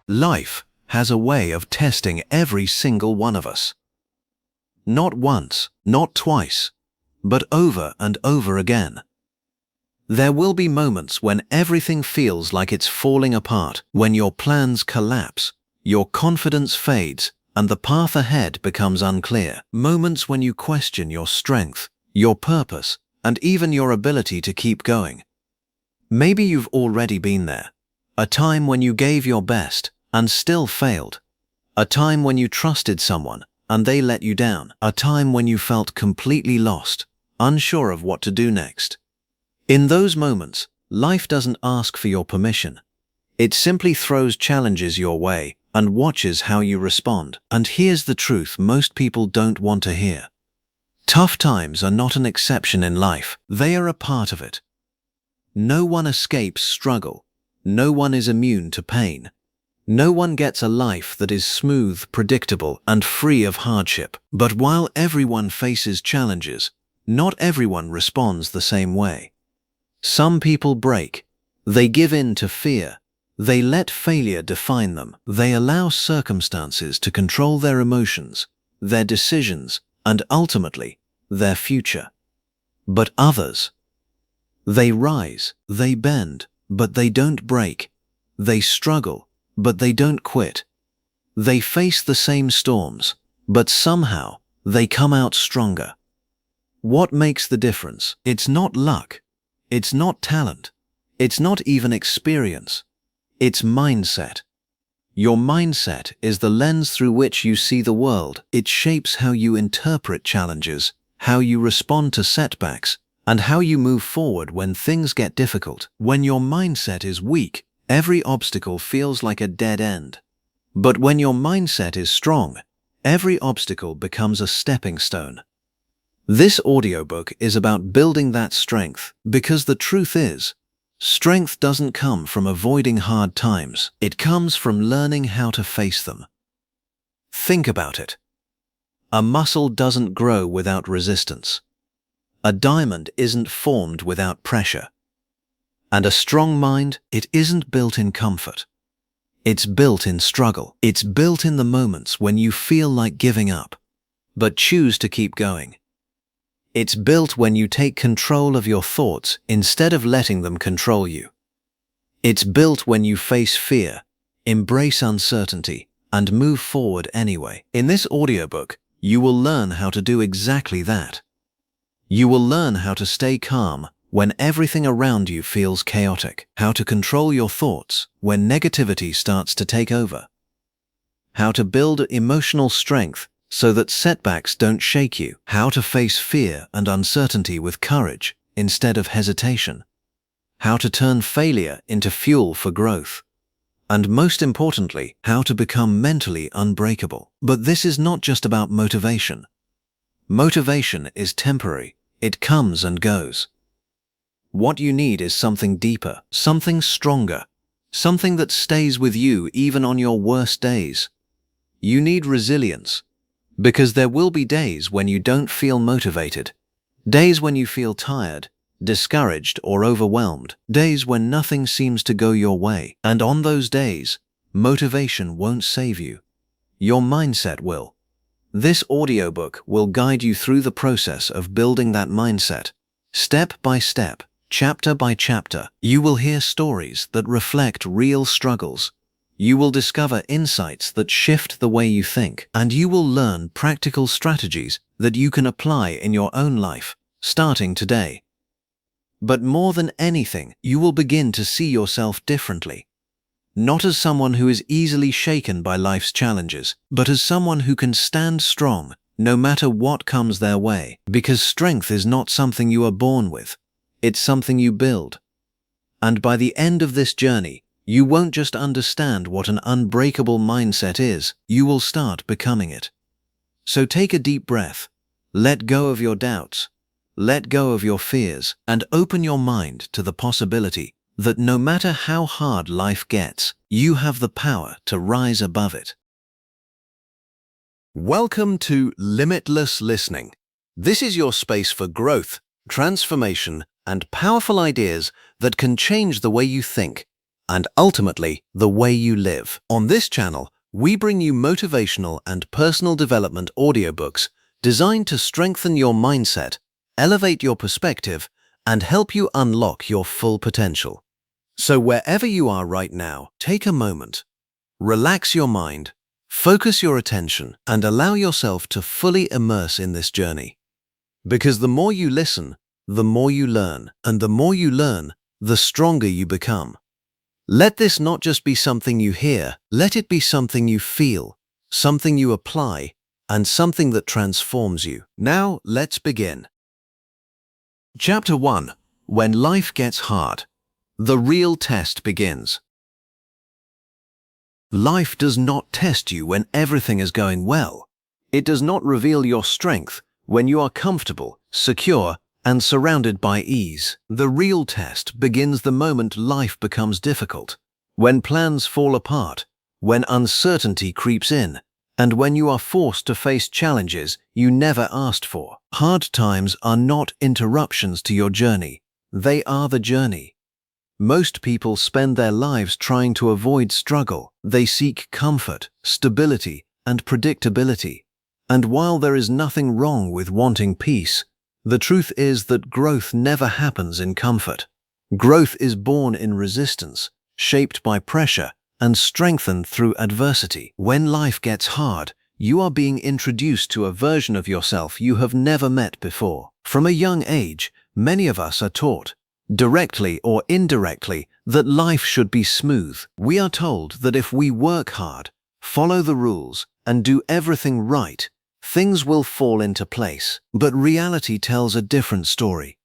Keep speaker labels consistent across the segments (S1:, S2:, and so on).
S1: Life has a way of testing every single one of us. Not once, not twice, but over and over again. There will be moments when everything feels like it's falling apart, when your plans collapse, your confidence fades, and the path ahead becomes unclear. Moments when you question your strength, your purpose, and even your ability to keep going. Maybe you've already been there. A time when you gave your best and still failed. A time when you trusted someone and they let you down. A time when you felt completely lost, unsure of what to do next. In those moments, life doesn't ask for your permission. It simply throws challenges your way and watches how you respond. And here's the truth most people don't want to hear. Tough times are not an exception in life. They are a part of it. No one escapes struggle. No one is immune to pain. No one gets a life that is smooth, predictable, and free of hardship. But while everyone faces challenges, not everyone responds the same way. Some people break. They give in to fear. They let failure define them. They allow circumstances to control their emotions, their decisions, and ultimately, their future. But others, they rise, they bend, but they don't break. They struggle, but they don't quit. They face the same storms, but somehow they come out stronger. What makes the difference? It's not luck. It's not talent. It's not even experience. It's mindset. Your mindset is the lens through which you see the world. It shapes how you interpret challenges, how you respond to setbacks, and how you move forward when things get difficult. When your mindset is weak, every obstacle feels like a dead end. But when your mindset is strong, every obstacle becomes a stepping stone. This audiobook is about building that strength, because the truth is, strength doesn't come from avoiding hard times. It comes from learning how to face them. Think about it. A muscle doesn't grow without resistance. A diamond isn't formed without pressure. And a strong mind, it isn't built in comfort. It's built in struggle. It's built in the moments when you feel like giving up, but choose to keep going. It's built when you take control of your thoughts instead of letting them control you. It's built when you face fear, embrace uncertainty, and move forward anyway. In this audiobook, you will learn how to do exactly that. You will learn how to stay calm when everything around you feels chaotic, how to control your thoughts when negativity starts to take over, how to build emotional strength so that setbacks don't shake you, how to face fear and uncertainty with courage instead of hesitation, how to turn failure into fuel for growth, and most importantly, how to become mentally unbreakable. But this is not just about motivation. Motivation is temporary. It comes and goes. What you need is something deeper, something stronger, something that stays with you even on your worst days. You need resilience. Because there will be days when you don't feel motivated, days when you feel tired, discouraged, or overwhelmed, days when nothing seems to go your way. And on those days, motivation won't save you. Your mindset will. This audiobook will guide you through the process of building that mindset. Step by step, chapter by chapter, you will hear stories that reflect real struggles. You will discover insights that shift the way you think, and you will learn practical strategies that you can apply in your own life, starting today. But more than anything, you will begin to see yourself differently. Not as someone who is easily shaken by life's challenges, but as someone who can stand strong no matter what comes their way. Because strength is not something you are born with, it's something you build. And by the end of this journey, you won't just understand what an unbreakable mindset is, you will start becoming it. So take a deep breath, let go of your doubts, let go of your fears, and open your mind to the possibility that no matter how hard life gets, you have the power to rise above it. Welcome to Limitless Listening. This is your space for growth, transformation, and powerful ideas that can change the way you think, and ultimately the way you live. On this channel, we bring you motivational and personal development audiobooks designed to strengthen your mindset, elevate your perspective, and help you unlock your full potential. So wherever you are right now, take a moment, relax your mind, focus your attention, and allow yourself to fully immerse in this journey. Because the more you listen, the more you learn, and the more you learn, the stronger you become. Let this not just be something you hear, let it be something you feel, something you apply, and something that transforms you. Now, let's begin. Chapter 1. When Life Gets Hard. The real test begins. Life does not test you when everything is going well. It does not reveal your strength when you are comfortable, secure, and surrounded by ease. The real test begins the moment life becomes difficult, when plans fall apart, when uncertainty creeps in, and when you are forced to face challenges you never asked for. Hard times are not interruptions to your journey. They are the journey. Most people spend their lives trying to avoid struggle. They seek comfort, stability, and predictability. And while there is nothing wrong with wanting peace, the truth is that growth never happens in comfort. Growth is born in resistance, shaped by pressure, and strengthened through adversity. When life gets hard, you are being introduced to a version of yourself you have never met before. From a young age, many of us are taught, directly or indirectly, that life should be smooth. We are told that if we work hard, follow the rules, and do everything right, things will fall into place. But reality tells a different story.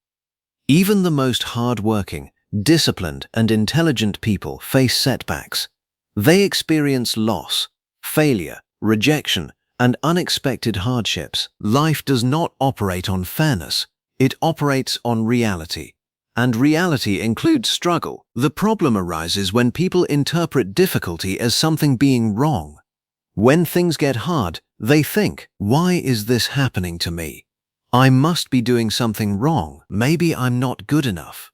S1: Even the most hard-working, disciplined, and intelligent people face setbacks. They experience loss, failure, rejection, and unexpected hardships. Life does not operate on fairness. It operates on reality. And reality includes struggle. The problem arises when people interpret difficulty as something being wrong. When things get hard, they think, why is this happening to me? I must be doing something wrong. Maybe I'm not good enough.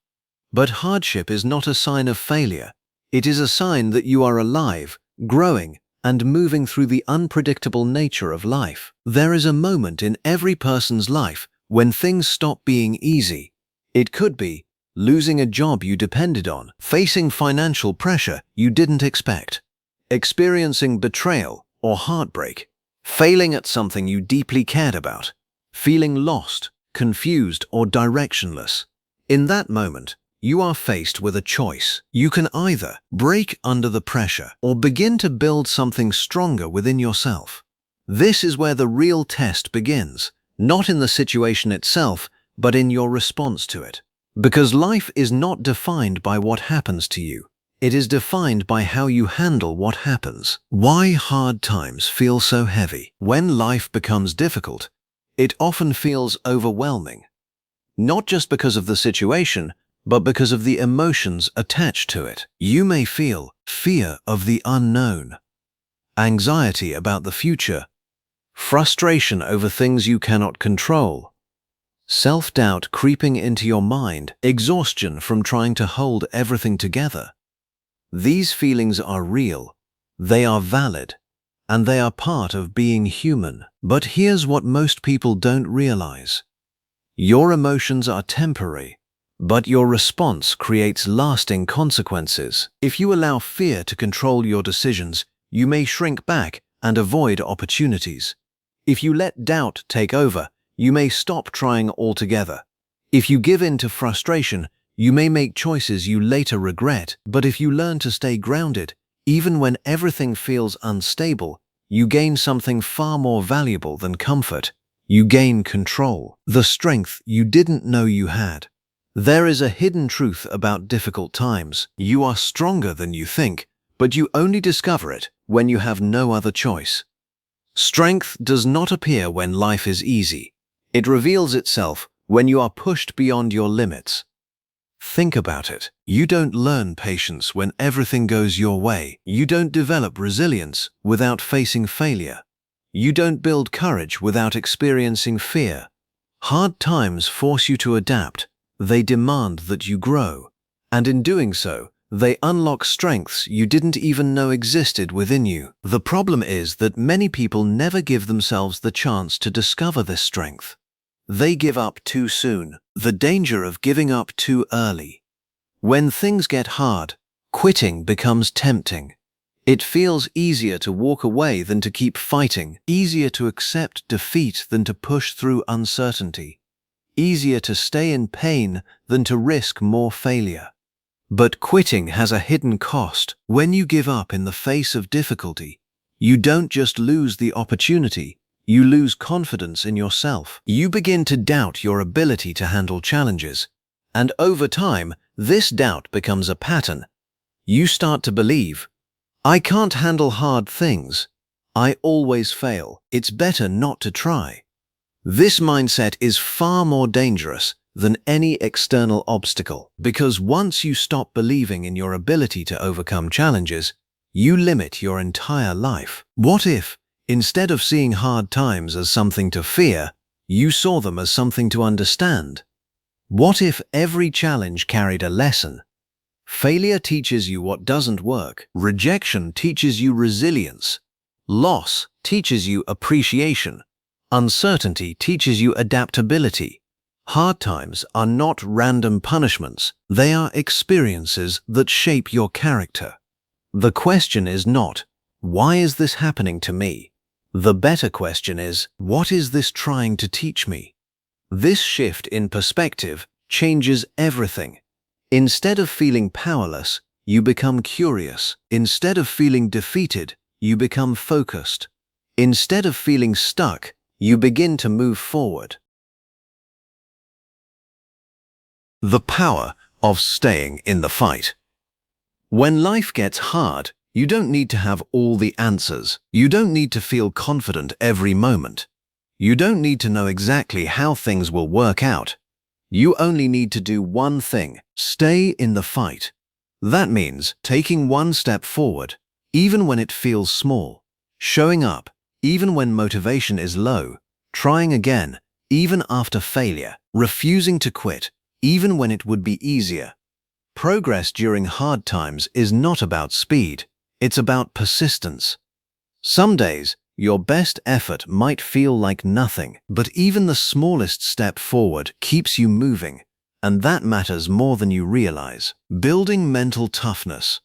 S1: But hardship is not a sign of failure. It is a sign that you are alive, growing, and moving through the unpredictable nature of life. There is a moment in every person's life when things stop being easy. It could be losing a job you depended on, facing financial pressure you didn't expect, experiencing betrayal or heartbreak, failing at something you deeply cared about, feeling lost, confused, or directionless. In that moment, you are faced with a choice. You can either break under the pressure or begin to build something stronger within yourself. This is where the real test begins, not in the situation itself, but in your response to it. Because life is not defined by what happens to you. It is defined by how you handle what happens. Why hard times feel so heavy? When life becomes difficult, it often feels overwhelming. Not just because of the situation, but because of the emotions attached to it. You may feel fear of the unknown, anxiety about the future, frustration over things you cannot control, self-doubt creeping into your mind, exhaustion from trying to hold everything together. These feelings are real, they are valid, and they are part of being human. But here's what most people don't realize. Your emotions are temporary, but your response creates lasting consequences. If you allow fear to control your decisions, you may shrink back and avoid opportunities. If you let doubt take over, you may stop trying altogether. If you give in to frustration, you may make choices you later regret. But if you learn to stay grounded, even when everything feels unstable, you gain something far more valuable than comfort. You gain control, the strength you didn't know you had. There is a hidden truth about difficult times. You are stronger than you think, but you only discover it when you have no other choice. Strength does not appear when life is easy. It reveals itself when you are pushed beyond your limits. Think about it. You don't learn patience when everything goes your way. You don't develop resilience without facing failure. You don't build courage without experiencing fear. Hard times force you to adapt. They demand that you grow. And in doing so, They unlock strengths you didn't even know existed within you. The problem is that many people never give themselves the chance to discover this strength. They give up too soon. The danger of giving up too early. When things get hard, quitting becomes tempting. It feels easier to walk away than to keep fighting, easier to accept defeat than to push through uncertainty, easier to stay in pain than to risk more failure. But quitting has a hidden cost. When you give up in the face of difficulty, you don't just lose the opportunity, you lose confidence in yourself. You begin to doubt your ability to handle challenges, and over time, this doubt becomes a pattern. You start to believe, I can't handle hard things. I always fail. It's better not to try. This mindset is far more dangerous than any external obstacle, because once you stop believing in your ability to overcome challenges, you limit your entire life. What if, instead of seeing hard times as something to fear, you saw them as something to understand? What if every challenge carried a lesson? Failure teaches you what doesn't work. Rejection teaches you resilience. Loss teaches you appreciation. Uncertainty teaches you adaptability. Hard times are not random punishments. They are experiences that shape your character. The question is not, why is this happening to me? The better question is, what is this trying to teach me? This shift in perspective changes everything. Instead of feeling powerless, you become curious. Instead of feeling defeated, you become focused. Instead of feeling stuck, you begin to move forward. The power of staying in the fight. When life gets hard, you don't need to have all the answers. You don't need to feel confident every moment. You don't need to know exactly how things will work out. You only need to do one thing: stay in the fight. That means taking one step forward, even when it feels small, showing up, even when motivation is low, trying again, even after failure, refusing to quit, even when it would be easier. Progress during hard times is not about speed, it's about persistence. Some days, your best effort might feel like nothing, but even the smallest step forward keeps you moving, and that matters more than you realize. Building mental toughness.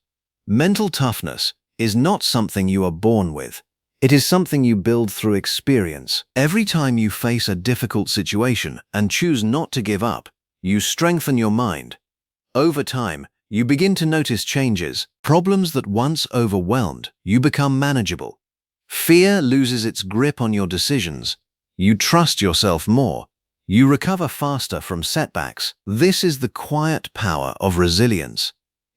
S1: Mental toughness is not something you are born with. It is something you build through experience. Every time you face a difficult situation and choose not to give up, you strengthen your mind. Over time, you begin to notice changes. Problems that once overwhelmed you become manageable. Fear loses its grip on your decisions. You trust yourself more. You recover faster from setbacks. This is the quiet power of resilience.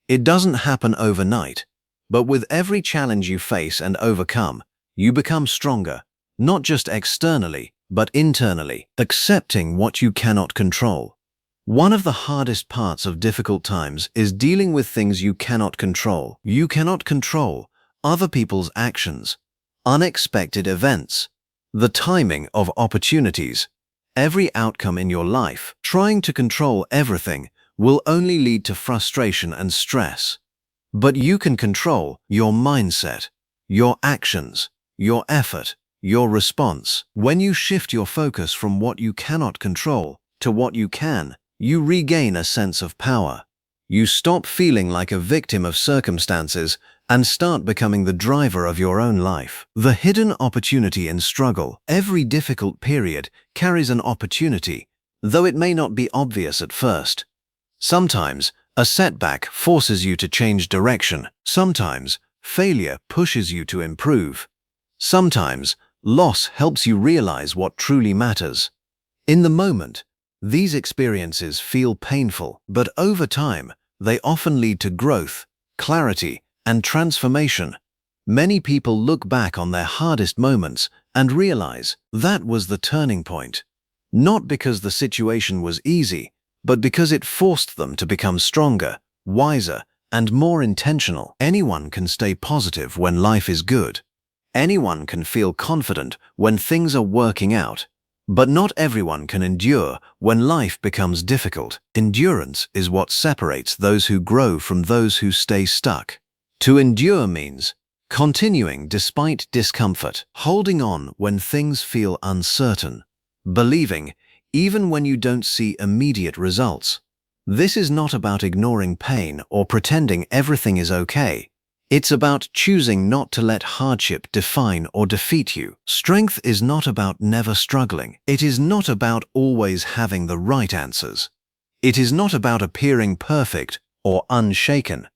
S1: It doesn't happen overnight, but with every challenge you face and overcome, you become stronger, not just externally, but internally, accepting what you cannot control. One of the hardest parts of difficult times is dealing with things you cannot control. You cannot control other people's actions, unexpected events, the timing of opportunities, every outcome in your life. Trying to control everything will only lead to frustration and stress. But you can control your mindset, your actions, your effort, your response. When you shift your focus from what you cannot control to what you can, you regain a sense of power. You stop feeling like a victim of circumstances and start becoming the driver of your own life. The hidden opportunity in struggle. Every difficult period carries an opportunity, though it may not be obvious at first. Sometimes, a setback forces you to change direction. Sometimes, failure pushes you to improve. Sometimes, loss helps you realize what truly matters. In the moment, these experiences feel painful, but over time, they often lead to growth, clarity, and transformation. Many people look back on their hardest moments and realize that was the turning point. Not because the situation was easy, but because it forced them to become stronger, wiser, and more intentional. Anyone can stay positive when life is good. Anyone can feel confident when things are working out. But not everyone can endure when life becomes difficult. Endurance is what separates those who grow from those who stay stuck. To endure means continuing despite discomfort, holding on when things feel uncertain, believing even when you don't see immediate results. This is not about ignoring pain or pretending everything is okay. It's about choosing not to let hardship define or defeat you. Strength is not about never struggling. It is not about always having the right answers. It is not about appearing perfect or unshaken.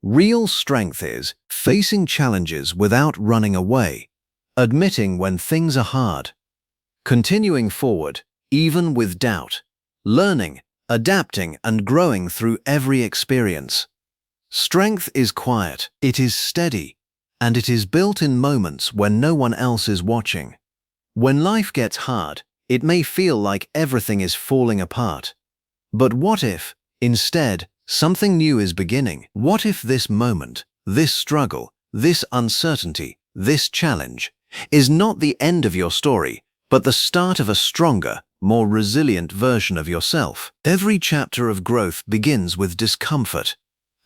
S1: Real strength is facing challenges without running away, admitting when things are hard, continuing forward even with doubt, learning, adapting, and growing through every experience. Strength is quiet, it is steady, and it is built in moments when no one else is watching. When life gets hard, it may feel like everything is falling apart. But what if, instead, something new is beginning? What if this moment, this struggle, this uncertainty, this challenge, is not the end of your story, but the start of a stronger, more resilient version of yourself? Every chapter of growth begins with discomfort.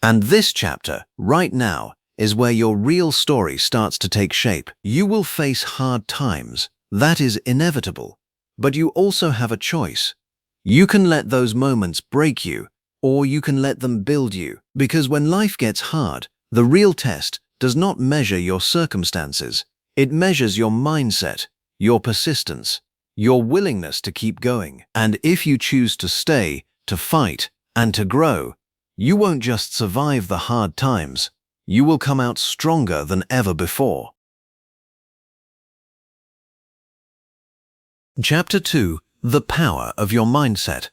S1: And this chapter, right now, is where your real story starts to take shape. You will face hard times. That is inevitable. But you also have a choice. You can let those moments break you, or you can let them build you. Because when life gets hard, the real test does not measure your circumstances. It measures your mindset, your persistence, your willingness to keep going. And if you choose to stay, to fight, and to grow, you won't just survive the hard times, you will come out stronger than ever before. Chapter 2: The Power of Your Mindset.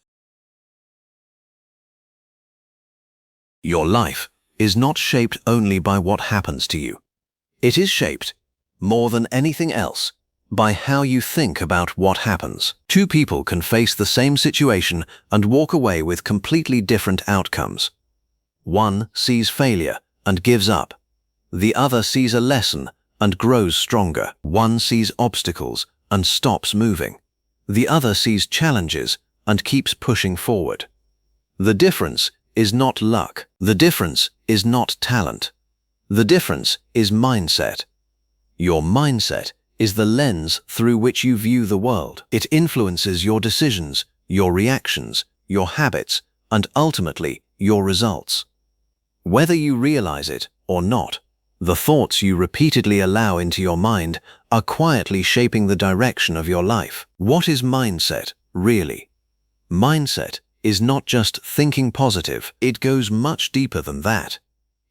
S1: Your life is not shaped only by what happens to you. It is shaped, more than anything else, by how you think about what happens. Two people can face the same situation and walk away with completely different outcomes. One sees failure and gives up. The other sees a lesson and grows stronger. One sees obstacles and stops moving. The other sees challenges and keeps pushing forward. The difference is not luck. The difference is not talent. The difference is mindset. Your mindset is the lens through which you view the world. It influences your decisions, your reactions, your habits, and ultimately your results. Whether you realize it or not, the thoughts you repeatedly allow into your mind are quietly shaping the direction of your life. What is mindset, really? Mindset is not just thinking positive. It goes much deeper than that.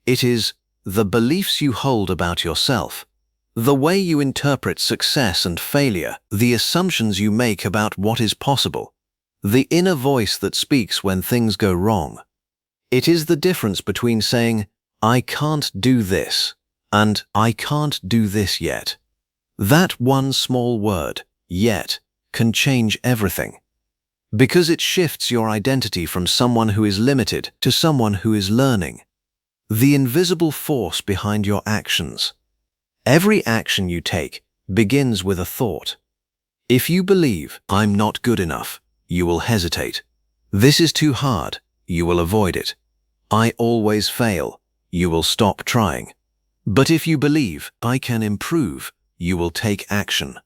S1: It is the beliefs you hold about yourself, the way you interpret success and failure, the assumptions you make about what is possible, the inner voice that speaks when things go wrong. It is the difference between saying, "I can't do this," and "I can't do this yet." That one small word, "yet," can change everything. Because it shifts your identity from someone who is limited to someone who is learning. The invisible force behind your actions. Every action you take begins with a thought. If you believe, "I'm not good enough," you will hesitate. "This is too hard," you will avoid it. "I always fail," you will stop trying. But if you believe, "I can improve," you will take action.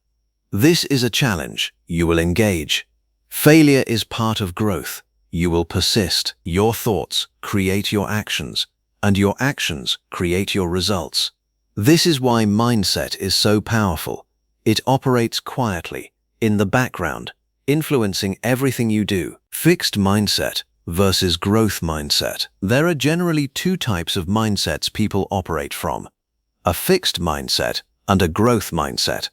S1: "This is a challenge," you will engage. Failure is part of growth. You will persist. Your thoughts create your actions, and your actions create your results. This is why mindset is so powerful. It operates quietly, in the background, influencing everything you do. Fixed mindset versus growth mindset. There are generally two types of mindsets people operate from: a fixed mindset and a growth mindset.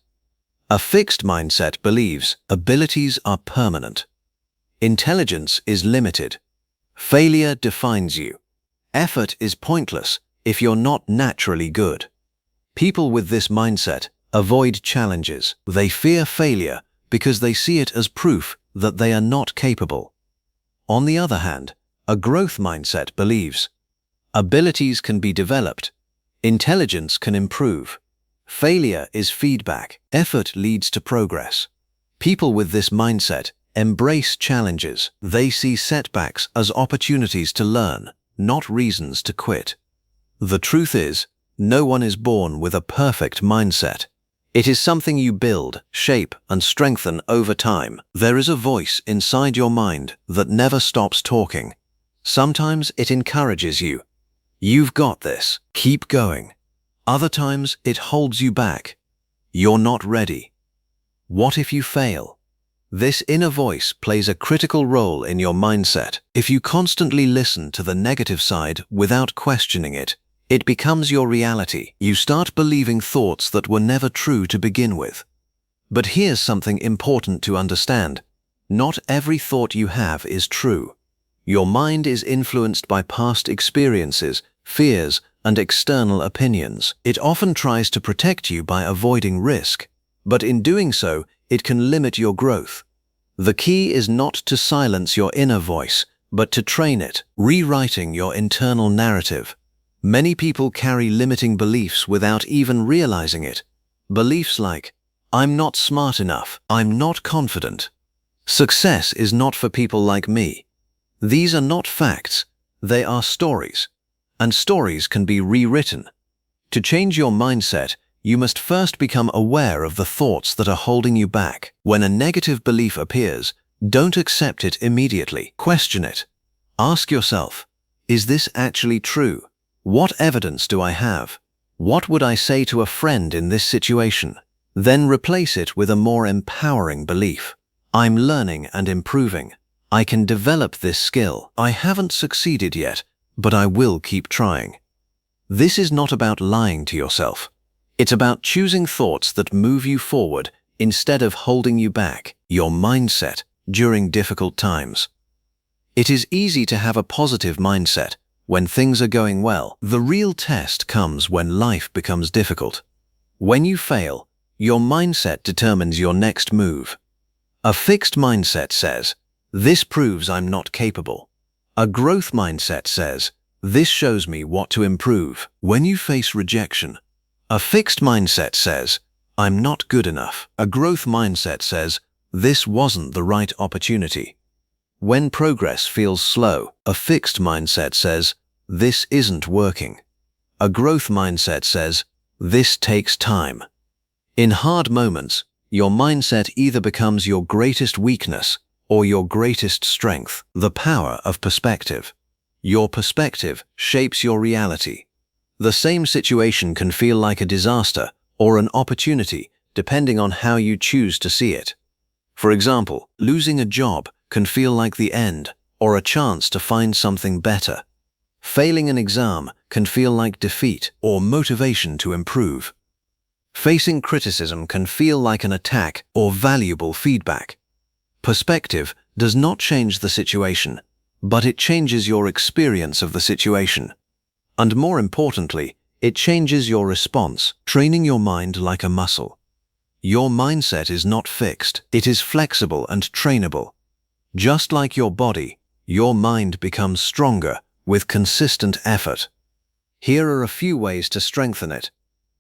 S1: A fixed mindset believes abilities are permanent. Intelligence is limited. Failure defines you. Effort is pointless if you're not naturally good. People with this mindset avoid challenges. They fear failure because they see it as proof that they are not capable. On the other hand, a growth mindset believes abilities can be developed, intelligence can improve, failure is feedback, effort leads to progress. People with this mindset embrace challenges. They see setbacks as opportunities to learn, not reasons to quit. The truth is, no one is born with a perfect mindset. It is something you build, shape, and strengthen over time. There is a voice inside your mind that never stops talking. Sometimes it encourages you. You've got this. Keep going. Other times it holds you back. You're not ready. What if you fail? This inner voice plays a critical role in your mindset. If you constantly listen to the negative side without questioning it, it becomes your reality. You start believing thoughts that were never true to begin with. But here's something important to understand. Not every thought you have is true. Your mind is influenced by past experiences, fears, and external opinions. It often tries to protect you by avoiding risk, but in doing so, it can limit your growth. The key is not to silence your inner voice, but to train it, rewriting your internal narrative. Many people carry limiting beliefs without even realizing it. Beliefs like, I'm not smart enough, I'm not confident. Success is not for people like me. These are not facts, they are stories. And stories can be rewritten. To change your mindset, you must first become aware of the thoughts that are holding you back. When a negative belief appears, don't accept it immediately. Question it. Ask yourself, is this actually true? What evidence do I have? What would I say to a friend in this situation? Then replace it with a more empowering belief. I'm learning and improving. I can develop this skill. I haven't succeeded yet, but I will keep trying. This is not about lying to yourself. It's about choosing thoughts that move you forward instead of holding you back. Your mindset during difficult times. It is easy to have a positive mindset when things are going well. The real test comes when life becomes difficult. When you fail, your mindset determines your next move. A fixed mindset says, this proves I'm not capable. A growth mindset says, this shows me what to improve. When you face rejection, a fixed mindset says, I'm not good enough. A growth mindset says, this wasn't the right opportunity. When progress feels slow, a fixed mindset says, this isn't working. A growth mindset says, this takes time. In hard moments, your mindset either becomes your greatest weakness or your greatest strength. The power of perspective. Your perspective shapes your reality. The same situation can feel like a disaster or an opportunity depending on how you choose to see it. For example, losing a job can feel like the end or a chance to find something better. Failing an exam can feel like defeat or motivation to improve. Facing criticism can feel like an attack or valuable feedback. Perspective does not change the situation, but it changes your experience of the situation. And more importantly, it changes your response, training your mind like a muscle. Your mindset is not fixed, it is flexible and trainable. Just like your body, your mind becomes stronger with consistent effort. Here are a few ways to strengthen it.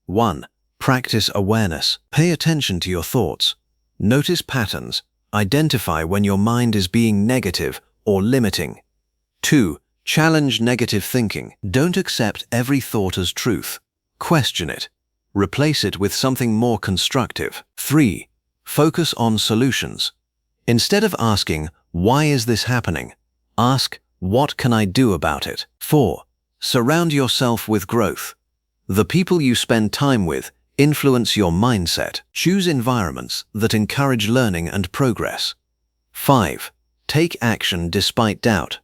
S1: 1. Practice awareness. Pay attention to your thoughts. Notice patterns. Identify when your mind is being negative or limiting. 2. Challenge negative thinking. Don't accept every thought as truth. Question it. Replace it with something more constructive. 3. Focus on solutions. Instead of asking, why is this happening? Ask, what can I do about it? 4. Surround yourself with growth. The people you spend time with influence your mindset. Choose environments that encourage learning and progress. 5. Take action despite doubt.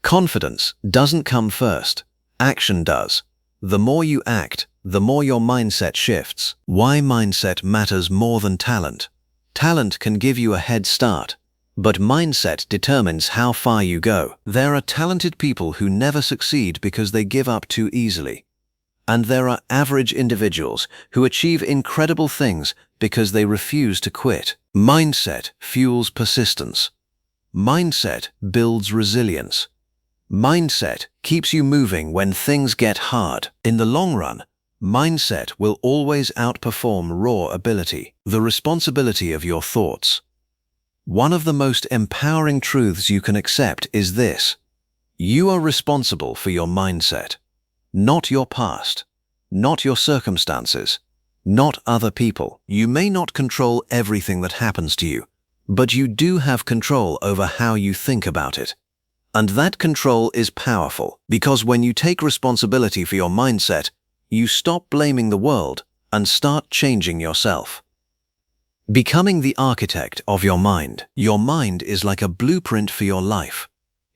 S1: Confidence doesn't come first. Action does. The more you act, the more your mindset shifts. Why mindset matters more than talent. Talent can give you a head start, but mindset determines how far you go. There are talented people who never succeed because they give up too easily. And there are average individuals who achieve incredible things because they refuse to quit. Mindset fuels persistence. Mindset builds resilience. Mindset keeps you moving when things get hard. In the long run, mindset will always outperform raw ability. The responsibility of your thoughts. One of the most empowering truths you can accept is this: you are responsible for your mindset, not your past, not your circumstances, not other people. You may not control everything that happens to you, but you do have control over how you think about it. And that control is powerful, because when you take responsibility for your mindset, you stop blaming the world and start changing yourself. Becoming the architect of your mind is like a blueprint for your life.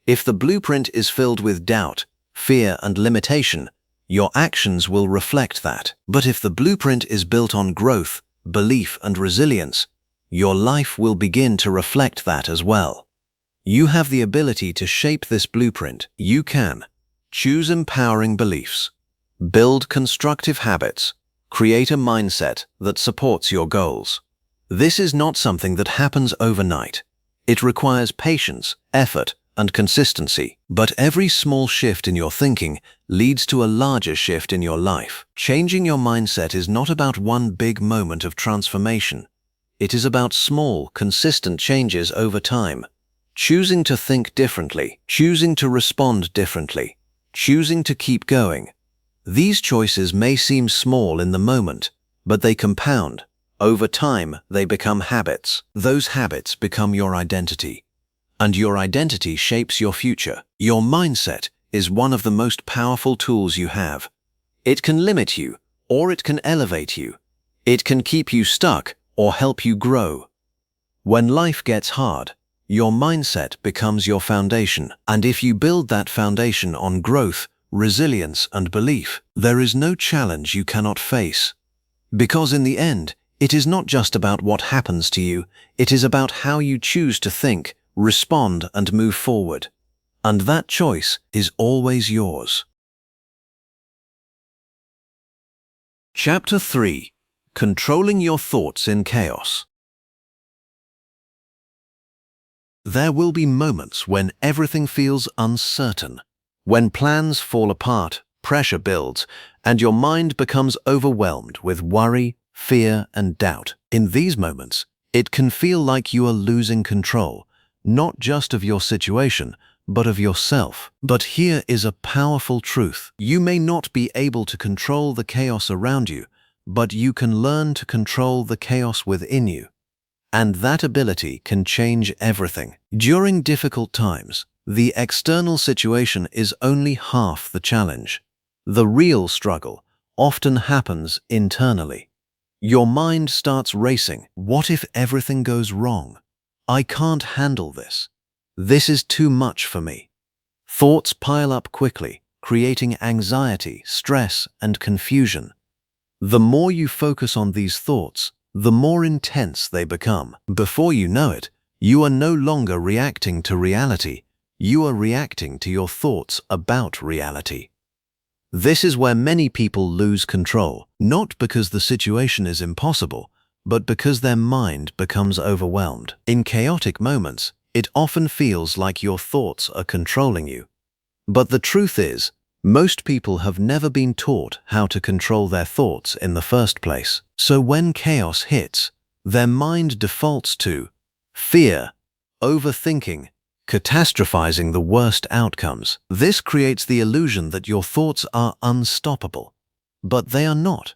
S1: If the blueprint is filled with doubt, fear, and limitation, your actions will reflect that. But if the blueprint is built on growth, belief, and resilience, your life will begin to reflect that as well. You have the ability to shape this blueprint. You can choose empowering beliefs, build constructive habits, create a mindset that supports your goals. This is not something that happens overnight. It requires patience, effort, and consistency. But every small shift in your thinking leads to a larger shift in your life. Changing your mindset is not about one big moment of transformation. It is about small, consistent changes over time. Choosing to think differently, choosing to respond differently, choosing to keep going. These choices may seem small in the moment, but they compound. Over time, they become habits. Those habits become your identity, and your identity shapes your future. Your mindset is one of the most powerful tools you have. It can limit you, or it can elevate you. It can keep you stuck, or help you grow. When life gets hard, your mindset becomes your foundation. And if you build that foundation on growth, resilience, and belief, there is no challenge you cannot face. Because in the end, it is not just about what happens to you, it is about how you choose to think, respond, and move forward. And that choice is always yours. Chapter 3: Controlling Your Thoughts in Chaos. There will be moments when everything feels uncertain, when plans fall apart, pressure builds, and your mind becomes overwhelmed with worry, fear, and doubt. In these moments, it can feel like you are losing control, not just of your situation, but of yourself. But here is a powerful truth. You may not be able to control the chaos around you, but you can learn to control the chaos within you. And that ability can change everything. During difficult times, the external situation is only half the challenge. The real struggle often happens internally. Your mind starts racing. What if everything goes wrong? I can't handle this. This is too much for me. Thoughts pile up quickly, creating anxiety, stress, and confusion. The more you focus on these thoughts, the more intense they become. Before you know it, you are no longer reacting to reality. You are reacting to your thoughts about reality. This is where many people lose control, not because the situation is impossible, but because their mind becomes overwhelmed. In chaotic moments, it often feels like your thoughts are controlling you. But the truth is, most people have never been taught how to control their thoughts in the first place. So when chaos hits, their mind defaults to fear, overthinking, catastrophizing the worst outcomes. This creates the illusion that your thoughts are unstoppable, but they are not.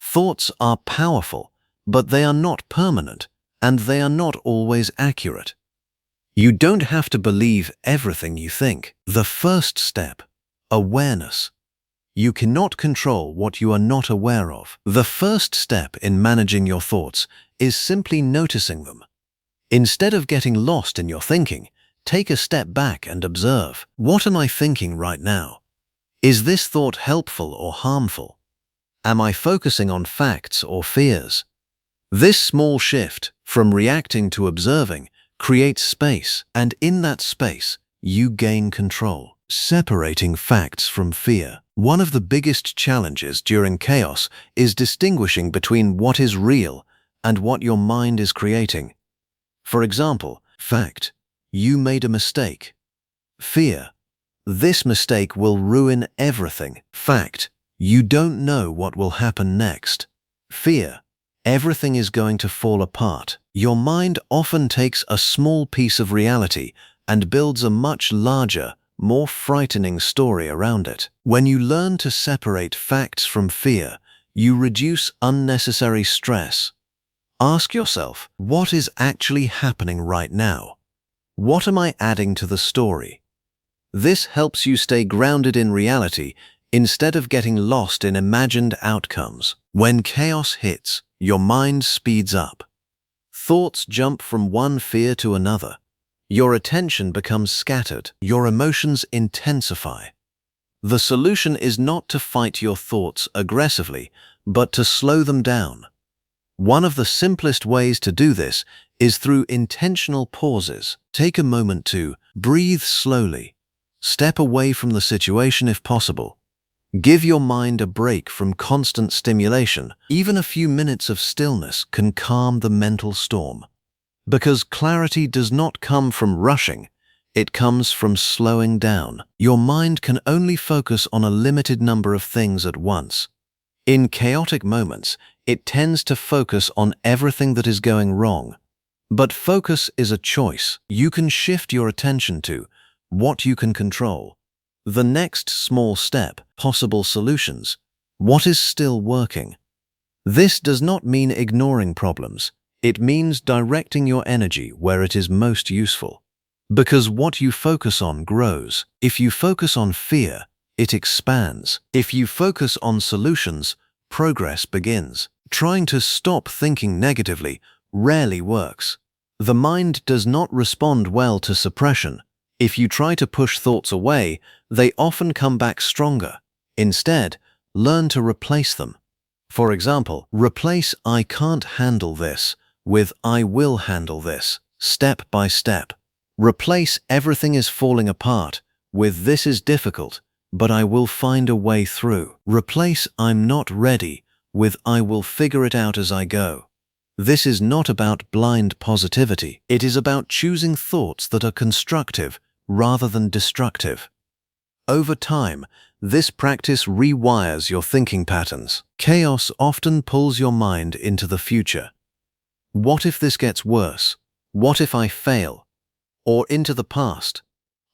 S1: Thoughts are powerful, but they are not permanent, and they are not always accurate. You don't have to believe everything you think. The first step: awareness. You cannot control what you are not aware of. The first step in managing your thoughts is simply noticing them. Instead of getting lost in your thinking, take a step back and observe. What am I thinking right now? Is this thought helpful or harmful? Am I focusing on facts or fears? This small shift from reacting to observing creates space, and in that space, you gain control. Separating facts from fear. One of the biggest challenges during chaos is distinguishing between what is real and what your mind is creating. For example, fact: you made a mistake. Fear: this mistake will ruin everything. Fact: you don't know what will happen next. Fear: everything is going to fall apart. Your mind often takes a small piece of reality and builds a much larger, more frightening story around it. When you learn to separate facts from fear, you reduce unnecessary stress. Ask yourself, what is actually happening right now? What am I adding to the story? This helps you stay grounded in reality instead of getting lost in imagined outcomes. When chaos hits, your mind speeds up. Thoughts jump from one fear to another. Your attention becomes scattered. Your emotions intensify. The solution is not to fight your thoughts aggressively, but to slow them down. One of the simplest ways to do this is through intentional pauses. Take a moment to breathe slowly. Step away from the situation if possible. Give your mind a break from constant stimulation. Even a few minutes of stillness can calm the mental storm. Because clarity does not come from rushing, it comes from slowing down. Your mind can only focus on a limited number of things at once. In chaotic moments, it tends to focus on everything that is going wrong. But focus is a choice. You can shift your attention to what you can control. The next small step, possible solutions. What is still working? This does not mean ignoring problems. It means directing your energy where it is most useful. Because what you focus on grows. If you focus on fear, it expands. If you focus on solutions, progress begins. Trying to stop thinking negatively rarely works. The mind does not respond well to suppression. If you try to push thoughts away, they often come back stronger. Instead, learn to replace them. For example, replace "I can't handle this" with "I will handle this," step by step. Replace "everything is falling apart" with "this is difficult, but I will find a way through." Replace "I'm not ready" with "I will figure it out as I go." This is not about blind positivity. It is about choosing thoughts that are constructive rather than destructive. Over time, this practice rewires your thinking patterns. Chaos often pulls your mind into the future. What if this gets worse? What if I fail? Or into the past.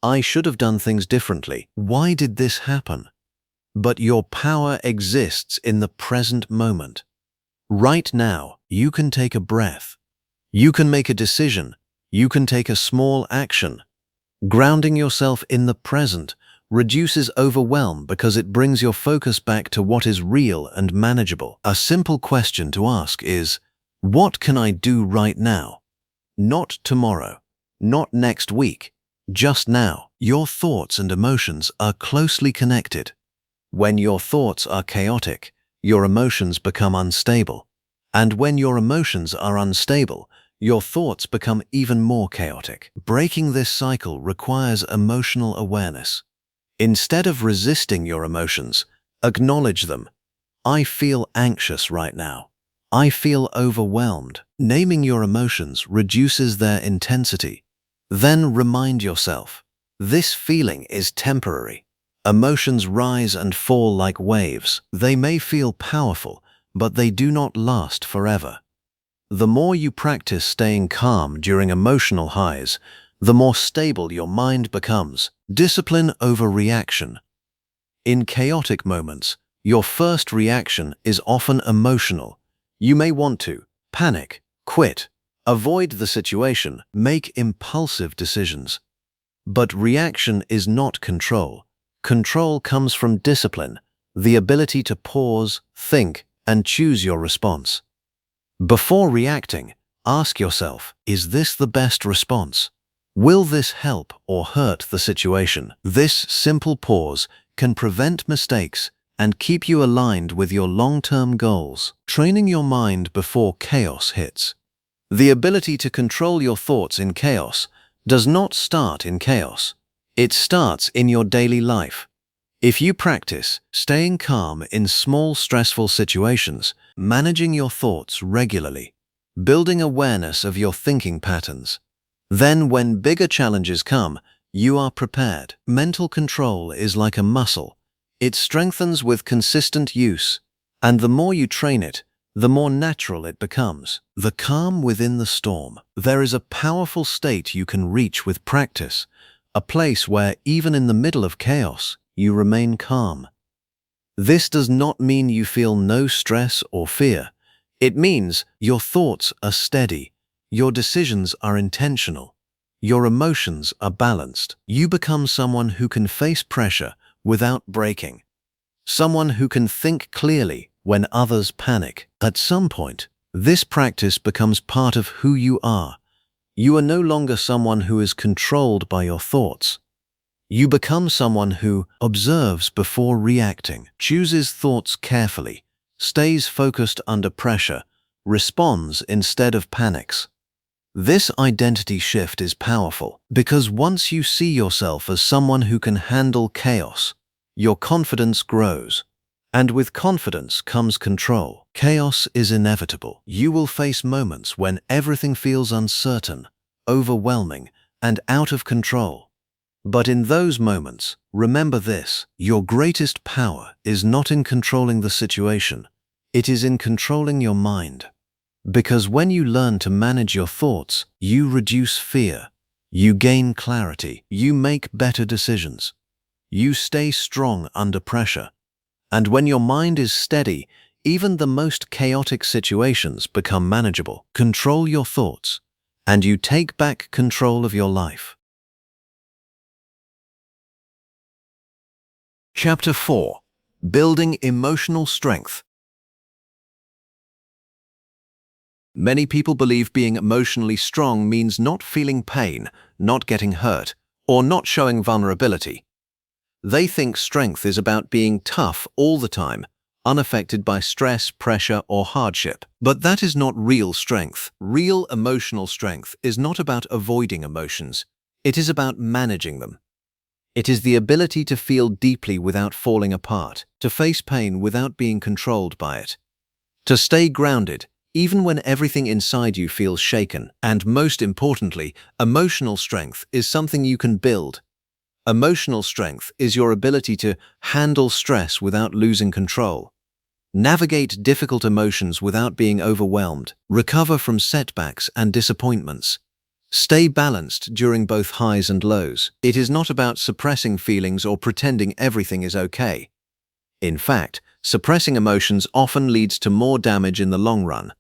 S1: I should have done things differently. Why did this happen? But your power exists in the present moment. Right now, you can take a breath. You can make a decision. You can take a small action. Grounding yourself in the present reduces overwhelm because it brings your focus back to what is real and manageable. A simple question to ask is, what can I do right now? Not tomorrow, not next week, just now. Your thoughts and emotions are closely connected. When your thoughts are chaotic, your emotions become unstable. And when your emotions are unstable, your thoughts become even more chaotic. Breaking this cycle requires emotional awareness. Instead of resisting your emotions, acknowledge them. I feel anxious right now. I feel overwhelmed. Naming your emotions reduces their intensity. Then remind yourself, this feeling is temporary. Emotions rise and fall like waves. They may feel powerful, but they do not last forever. The more you practice staying calm during emotional highs, the more stable your mind becomes. Discipline over reaction. In chaotic moments, your first reaction is often emotional. You may want to panic, quit, avoid the situation, make impulsive decisions. But reaction is not control. Control comes from discipline, the ability to pause, think, and choose your response. Before reacting, ask yourself, is this the best response? Will this help or hurt the situation? This simple pause can prevent mistakes and keep you aligned with your long-term goals. Training your mind before chaos hits. The ability to control your thoughts in chaos does not start in chaos. It starts in your daily life. If you practice staying calm in small stressful situations, managing your thoughts regularly, building awareness of your thinking patterns, then when bigger challenges come, you are prepared. Mental control is like a muscle. It strengthens with consistent use, and the more you train it, the more natural it becomes. The calm within the storm. There is a powerful state you can reach with practice, a place where, even in the middle of chaos, you remain calm. This does not mean you feel no stress or fear. It means your thoughts are steady, your decisions are intentional, your emotions are balanced. You become someone who can face pressure without breaking, someone who can think clearly when others panic. At some point, this practice becomes part of who you are. You are no longer someone who is controlled by your thoughts. You become someone who observes before reacting, chooses thoughts carefully, stays focused under pressure, responds instead of panics. This identity shift is powerful because once you see yourself as someone who can handle chaos, your confidence grows. And with confidence comes control. Chaos is inevitable. You will face moments when everything feels uncertain, overwhelming, and out of control. But in those moments, remember this: your greatest power is not in controlling the situation, it is in controlling your mind. Because when you learn to manage your thoughts, you reduce fear, you gain clarity, you make better decisions, you stay strong under pressure. And when your mind is steady, even the most chaotic situations become manageable. Control your thoughts, and you take back control of your life. Chapter 4. Building Emotional Strength. Many people believe being emotionally strong means not feeling pain, not getting hurt, or not showing vulnerability. They think strength is about being tough all the time, unaffected by stress, pressure, or hardship. But that is not real strength. Real emotional strength is not about avoiding emotions. It is about managing them. It is the ability to feel deeply without falling apart, to face pain without being controlled by it, to stay grounded even when everything inside you feels shaken. And most importantly, emotional strength is something you can build. Emotional strength is your ability to handle stress without losing control, navigate difficult emotions without being overwhelmed, recover from setbacks and disappointments, stay balanced during both highs and lows. It is not about suppressing feelings or pretending everything is okay. In fact, suppressing emotions often leads to more damage in the long run.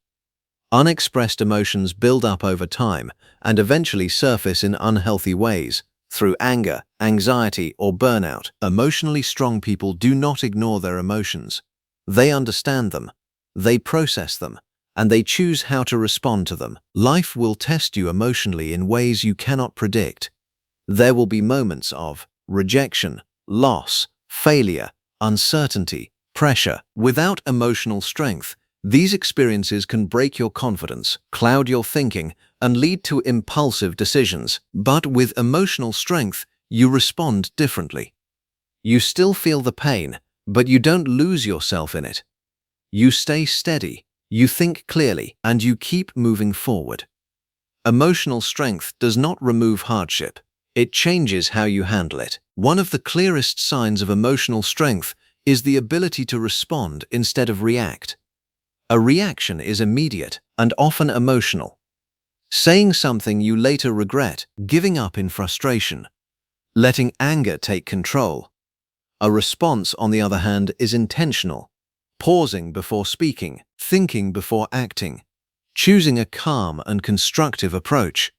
S1: Unexpressed emotions build up over time and eventually surface in unhealthy ways, through anger, anxiety, or burnout. Emotionally strong people do not ignore their emotions. They understand them, they process them, and they choose how to respond to them. Life will test you emotionally in ways you cannot predict. There will be moments of rejection, loss, failure, uncertainty, pressure. Without emotional strength, these experiences can break your confidence, cloud your thinking, and lead to impulsive decisions. But with emotional strength, you respond differently. You still feel the pain, but you don't lose yourself in it. You stay steady, you think clearly, and you keep moving forward. Emotional strength does not remove hardship. It changes how you handle it. One of the clearest signs of emotional strength is the ability to respond instead of react. A reaction is immediate and often emotional. Saying something you later regret, giving up in frustration, letting anger take control. A response, on the other hand, is intentional. Pausing before speaking, thinking before acting, choosing a calm and constructive approach.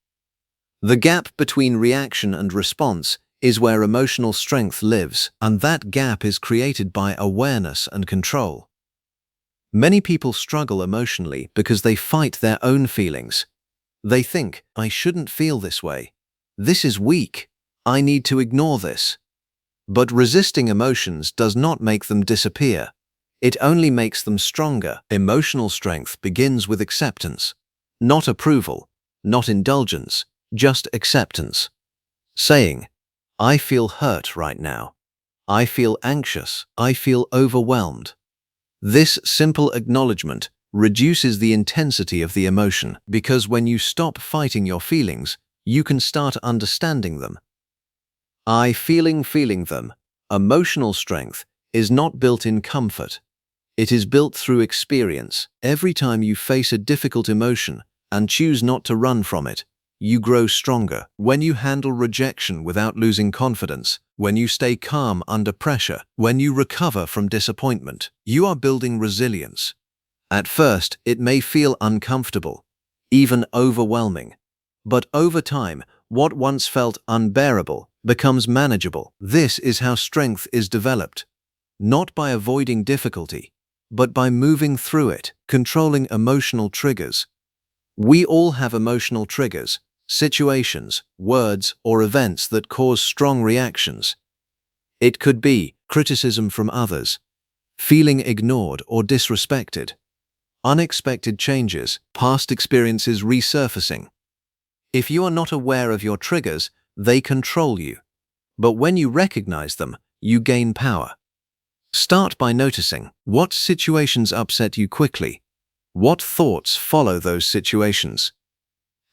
S1: The gap between reaction and response is where emotional strength lives, and that gap is created by awareness and control. Many people struggle emotionally because they fight their own feelings. They think, I shouldn't feel this way. This is weak. I need to ignore this. But resisting emotions does not make them disappear. It only makes them stronger. Emotional strength begins with acceptance. Not approval, not indulgence, just acceptance. Saying, I feel hurt right now. I feel anxious. I feel overwhelmed. This simple acknowledgement reduces the intensity of the emotion, because when you stop fighting your feelings, you can start understanding them. Feeling them. Emotional strength is not built in comfort. It is built through experience. Every time you face a difficult emotion and choose not to run from it, you grow stronger. When you handle rejection without losing confidence, when you stay calm under pressure, when you recover from disappointment, you are building resilience. At first, it may feel uncomfortable, even overwhelming. But over time, what once felt unbearable becomes manageable. This is how strength is developed, not by avoiding difficulty, but by moving through it, controlling emotional triggers. We all have emotional triggers, situations, words, or events that cause strong reactions. It could be criticism from others, feeling ignored or disrespected, unexpected changes, past experiences resurfacing. If you are not aware of your triggers, they control you. But when you recognize them, you gain power. Start by noticing what situations upset you quickly. What thoughts follow those situations?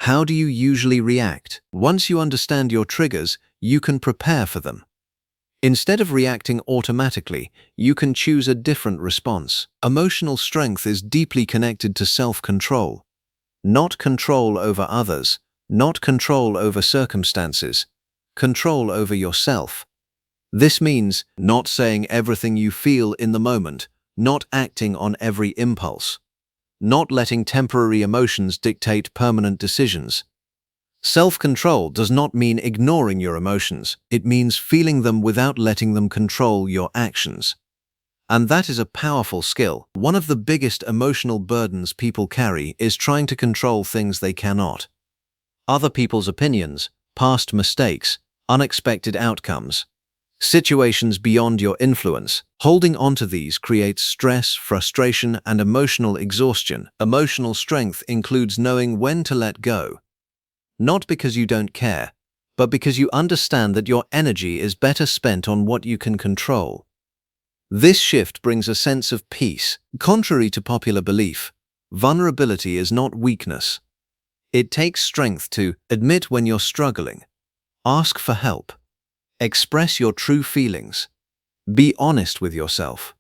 S1: How do you usually react? Once you understand your triggers, you can prepare for them. Instead of reacting automatically, you can choose a different response. Emotional strength is deeply connected to self-control. Not control over others, not control over circumstances, control over yourself. This means not saying everything you feel in the moment, not acting on every impulse, not letting temporary emotions dictate permanent decisions. Self-control does not mean ignoring your emotions. It means feeling them without letting them control your actions. And that is a powerful skill. One of the biggest emotional burdens people carry is trying to control things they cannot. Other people's opinions, past mistakes, unexpected outcomes, situations beyond your influence. Holding onto these creates stress, frustration, and emotional exhaustion. Emotional strength includes knowing when to let go. Not because you don't care, but because you understand that your energy is better spent on what you can control. This shift brings a sense of peace. Contrary to popular belief, vulnerability is not weakness. It takes strength to admit when you're struggling, ask for help, express your true feelings, be honest with yourself.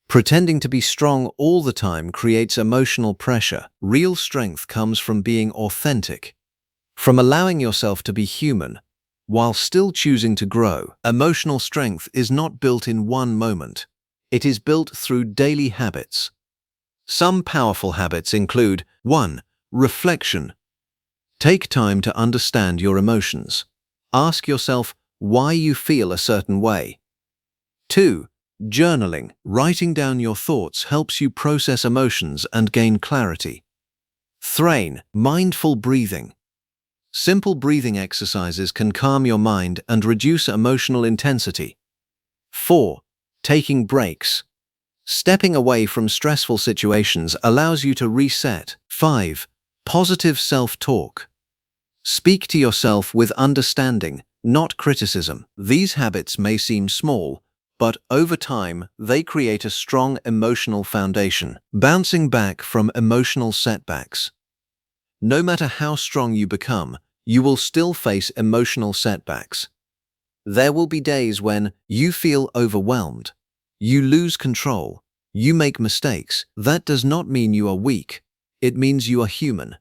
S1: Pretending to be strong all the time creates emotional pressure. Real strength comes from being authentic, from allowing yourself to be human, while still choosing to grow. Emotional strength is not built in one moment. It is built through daily habits. Some powerful habits include 1. Reflection. Take time to understand your emotions. Ask yourself why you feel a certain way. 2. Journaling. Writing down your thoughts helps you process emotions and gain clarity. 3. Mindful breathing. Simple breathing exercises can calm your mind and reduce emotional intensity. 4. Taking breaks. Stepping away from stressful situations allows you to reset. 5. Positive self-talk. Speak to yourself with understanding, not criticism. These habits may seem small, but over time, they create a strong emotional foundation. Bouncing back from emotional setbacks. No matter how strong you become, you will still face emotional setbacks. There will be days when you feel overwhelmed, you lose control, you make mistakes. That does not mean you are weak. It means you are human.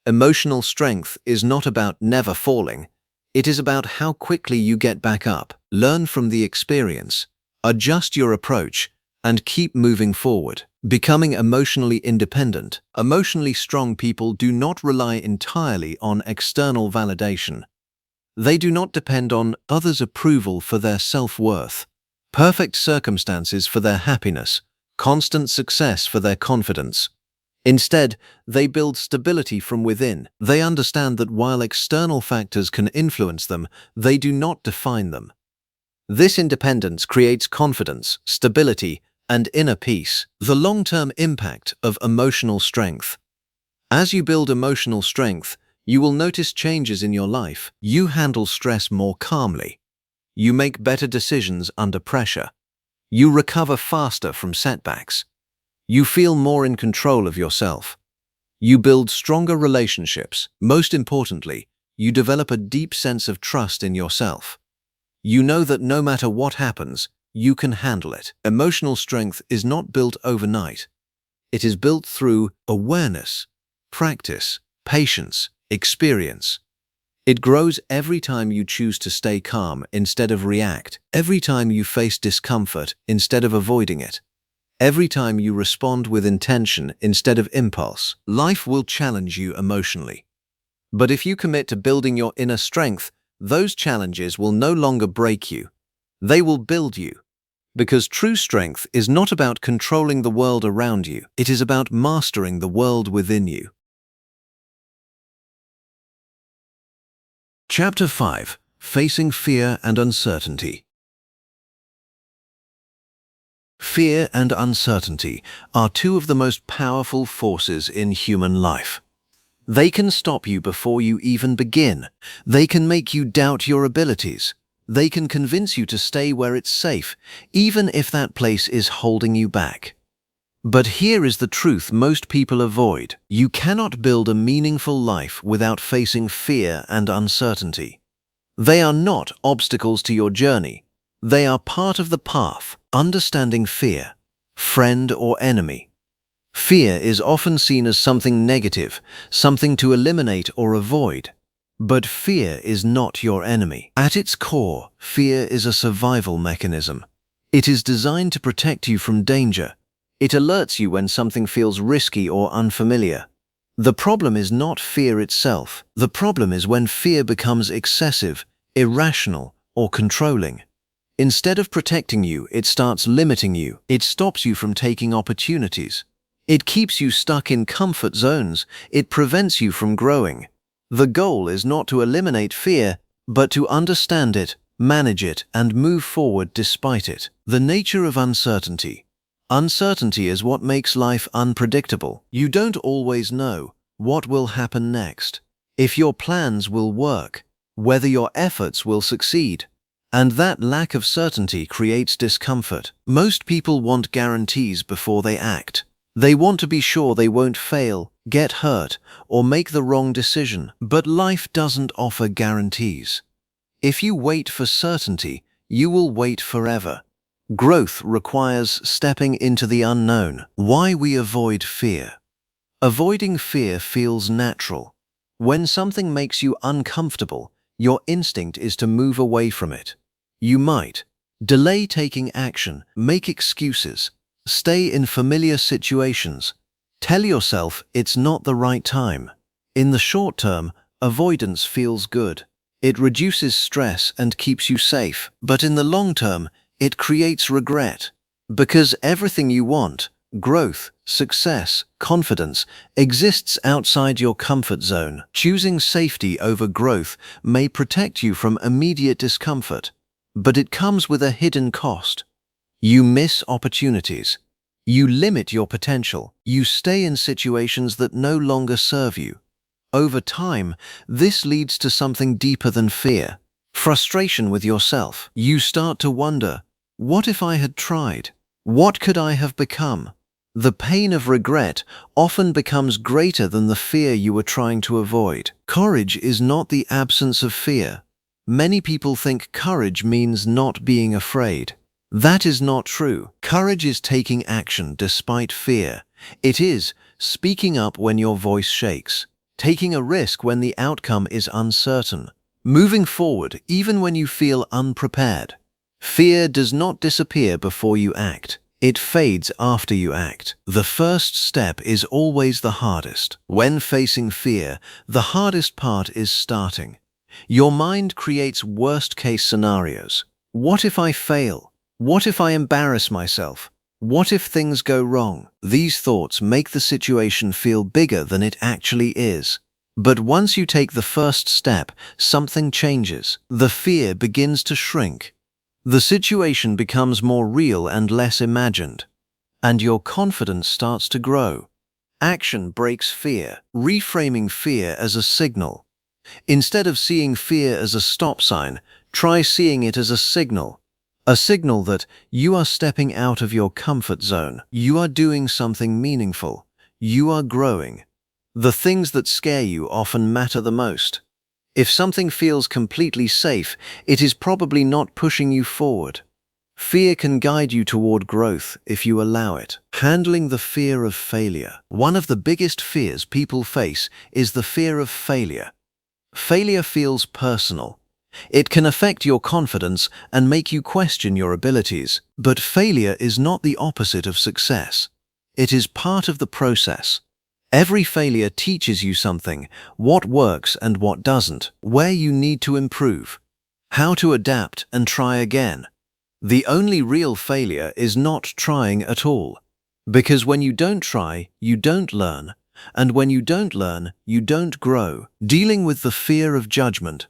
S1: Emotional strength is not about never falling. It is about how quickly you get back up, learn from the experience, adjust your approach, and keep moving forward. Becoming emotionally independent. Emotionally strong people do not rely entirely on external validation. They do not depend on others' approval for their self-worth, perfect circumstances for their happiness, constant success for their confidence. Instead, they build stability from within. They understand that while external factors can influence them, they do not define them. This independence creates confidence, stability, and inner peace. The long-term impact of emotional strength. As you build emotional strength, you will notice changes in your life. You handle stress more calmly. You make better decisions under pressure. You recover faster from setbacks. You feel more in control of yourself. You build stronger relationships. Most importantly, you develop a deep sense of trust in yourself. You know that no matter what happens, you can handle it. Emotional strength is not built overnight. It is built through awareness, practice, patience, experience. It grows every time you choose to stay calm instead of react, every time you face discomfort instead of avoiding it, every time you respond with intention instead of impulse. Life will challenge you emotionally. But if you commit to building your inner strength, those challenges will no longer break you. They will build you. Because true strength is not about controlling the world around you. It is about mastering the world within you. Chapter 5. Facing Fear and Uncertainty. Fear and uncertainty are two of the most powerful forces in human life. They can stop you before you even begin. They can make you doubt your abilities. They can convince you to stay where it's safe, even if that place is holding you back. But here is the truth most people avoid. You cannot build a meaningful life without facing fear and uncertainty. They are not obstacles to your journey. They are part of the path. Understanding fear, friend or enemy. Fear is often seen as something negative, something to eliminate or avoid. But fear is not your enemy. At its core, fear is a survival mechanism. It is designed to protect you from danger. It alerts you when something feels risky or unfamiliar. The problem is not fear itself. The problem is when fear becomes excessive, irrational, or controlling. Instead of protecting you, it starts limiting you. It stops you from taking opportunities. It keeps you stuck in comfort zones. It prevents you from growing. The goal is not to eliminate fear, but to understand it, manage it, and move forward despite it. The nature of uncertainty. Uncertainty is what makes life unpredictable. You don't always know what will happen next, if your plans will work, whether your efforts will succeed. And that lack of certainty creates discomfort. Most people want guarantees before they act. They want to be sure they won't fail, get hurt, or make the wrong decision. But life doesn't offer guarantees. If you wait for certainty, you will wait forever. Growth requires stepping into the unknown. Why we avoid fear. Avoiding fear feels natural. When something makes you uncomfortable, your instinct is to move away from it. You might delay taking action, make excuses, stay in familiar situations, tell yourself it's not the right time. In the short term, avoidance feels good. It reduces stress and keeps you safe. But in the long term, it creates regret. Because everything you want, growth, success, confidence, exists outside your comfort zone. Choosing safety over growth may protect you from immediate discomfort, but it comes with a hidden cost. You miss opportunities. You limit your potential. You stay in situations that no longer serve you. Over time, this leads to something deeper than fear. Frustration with yourself. You start to wonder, what if I had tried? What could I have become? The pain of regret often becomes greater than the fear you were trying to avoid. Courage is not the absence of fear. Many people think courage means not being afraid. That is not true. Courage is taking action despite fear. It is speaking up when your voice shakes, taking a risk when the outcome is uncertain, moving forward even when you feel unprepared. Fear does not disappear before you act. It fades after you act. The first step is always the hardest. When facing fear, the hardest part is starting. Your mind creates worst-case scenarios. What if I fail? What if I embarrass myself? What if things go wrong? These thoughts make the situation feel bigger than it actually is. But once you take the first step, something changes. The fear begins to shrink. The situation becomes more real and less imagined, and your confidence starts to grow. Action breaks fear, reframing fear as a signal. Instead of seeing fear as a stop sign, try seeing it as a signal that you are stepping out of your comfort zone. You are doing something meaningful. You are growing. The things that scare you often matter the most. If something feels completely safe, it is probably not pushing you forward. Fear can guide you toward growth if you allow it. Handling the fear of failure. One of the biggest fears people face is the fear of failure. Failure feels personal. It can affect your confidence and make you question your abilities. But failure is not the opposite of success. It is part of the process. Every failure teaches you something: what works and what doesn't, where you need to improve, how to adapt and try again. The only real failure is not trying at all. Because when you don't try, you don't learn. And when you don't learn, you don't grow. Dealing with the fear of judgment.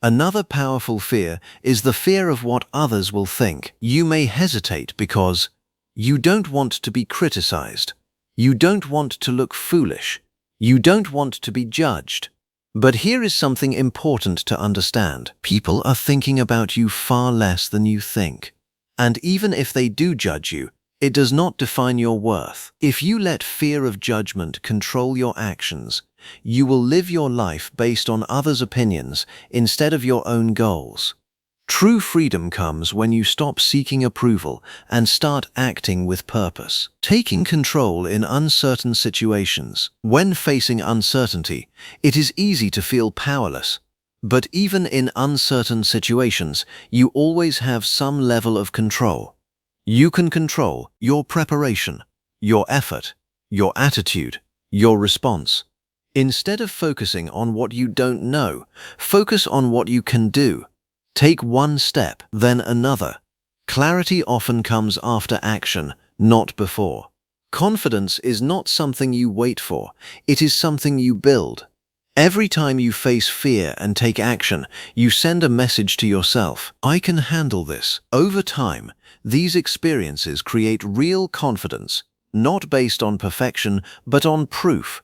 S1: Another powerful fear is the fear of what others will think. You may hesitate because you don't want to be criticized. You don't want to look foolish. You don't want to be judged. But here is something important to understand. People are thinking about you far less than you think. And even if they do judge you, it does not define your worth. If you let fear of judgment control your actions, you will live your life based on others' opinions instead of your own goals. True freedom comes when you stop seeking approval and start acting with purpose. Taking control in uncertain situations. When facing uncertainty, it is easy to feel powerless. But even in uncertain situations, you always have some level of control. You can control your preparation, your effort, your attitude, your response. Instead of focusing on what you don't know, focus on what you can do. Take one step, then another. Clarity often comes after action, not before. Confidence is not something you wait for, it is something you build. Every time you face fear and take action, you send a message to yourself: I can handle this. Over time, these experiences create real confidence, not based on perfection, but on proof.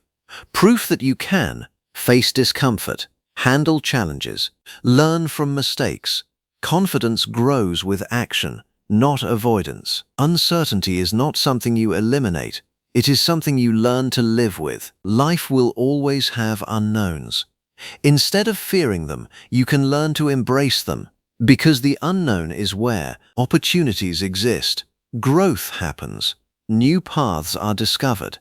S1: Proof that you can face discomfort, handle challenges, learn from mistakes. Confidence grows with action, not avoidance. Uncertainty is not something you eliminate. It is something you learn to live with. Life will always have unknowns. Instead of fearing them, you can learn to embrace them. Because the unknown is where opportunities exist. Growth happens. New paths are discovered.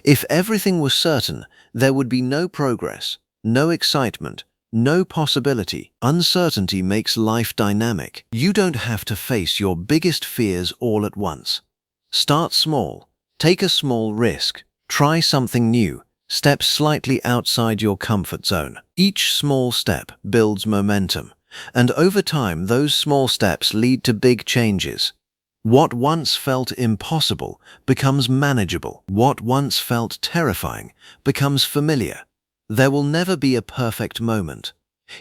S1: If everything was certain, there would be no progress, no excitement, no possibility. Uncertainty makes life dynamic. You don't have to face your biggest fears all at once. Start small. Take a small risk. Try something new. Step slightly outside your comfort zone. Each small step builds momentum, and over time those small steps lead to big changes. What once felt impossible becomes manageable. What once felt terrifying becomes familiar. There will never be a perfect moment.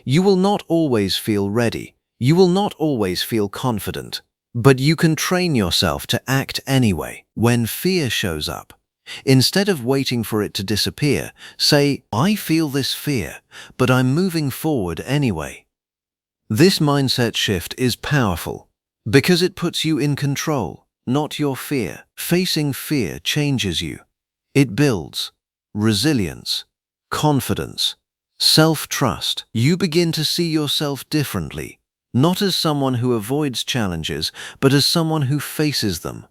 S1: You will not always feel ready. You will not always feel confident. But you can train yourself to act anyway. When fear shows up, instead of waiting for it to disappear, say, I feel this fear, but I'm moving forward anyway. This mindset shift is powerful because it puts you in control, not your fear. Facing fear changes you. It builds resilience, confidence, self-trust. You begin to see yourself differently, not as someone who avoids challenges, but as someone who faces them.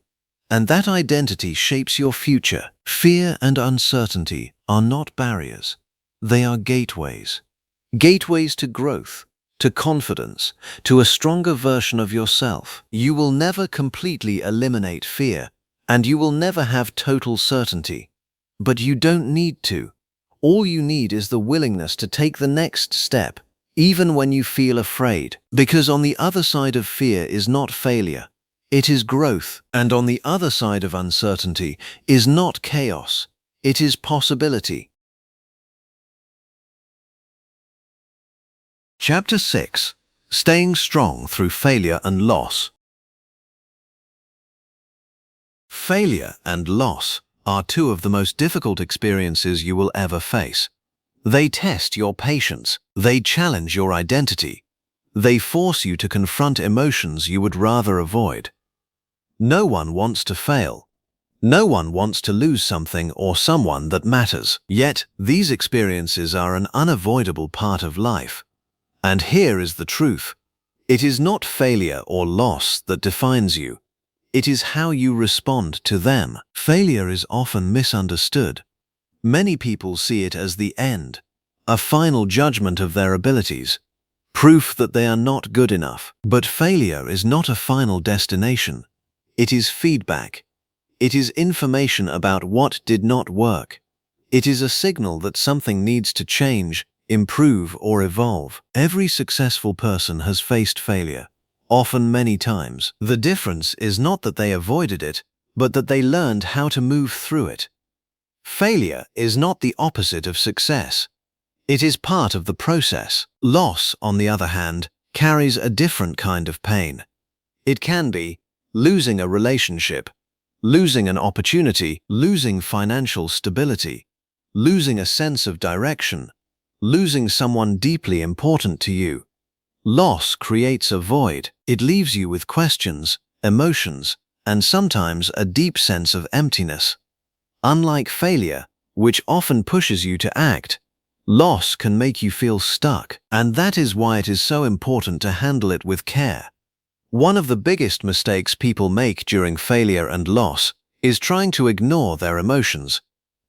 S1: And that identity shapes your future. Fear and uncertainty are not barriers. They are gateways. Gateways to growth, to confidence, to a stronger version of yourself. You will never completely eliminate fear, and you will never have total certainty. But you don't need to. All you need is the willingness to take the next step, even when you feel afraid. Because on the other side of fear is not failure, it is growth. And on the other side of uncertainty is not chaos, it is possibility. Chapter 6. Staying Strong Through Failure and Loss. Failure and loss are two of the most difficult experiences you will ever face. They test your patience. They challenge your identity. They force you to confront emotions you would rather avoid. No one wants to fail. No one wants to lose something or someone that matters. Yet, these experiences are an unavoidable part of life. And here is the truth. It is not failure or loss that defines you. It is how you respond to them. Failure is often misunderstood. Many people see it as the end, a final judgment of their abilities, proof that they are not good enough. But failure is not a final destination. It is feedback. It is information about what did not work. It is a signal that something needs to change, improve, or evolve. Every successful person has faced failure, often many times. The difference is not that they avoided it, but that they learned how to move through it. Failure is not the opposite of success. It is part of the process. Loss, on the other hand, carries a different kind of pain. It can be losing a relationship, losing an opportunity, losing financial stability, losing a sense of direction, losing someone deeply important to you. Loss creates a void. It leaves you with questions, emotions, and sometimes a deep sense of emptiness. Unlike failure, which often pushes you to act, loss can make you feel stuck, and that is why it is so important to handle it with care. One of the biggest mistakes people make during failure and loss is trying to ignore their emotions.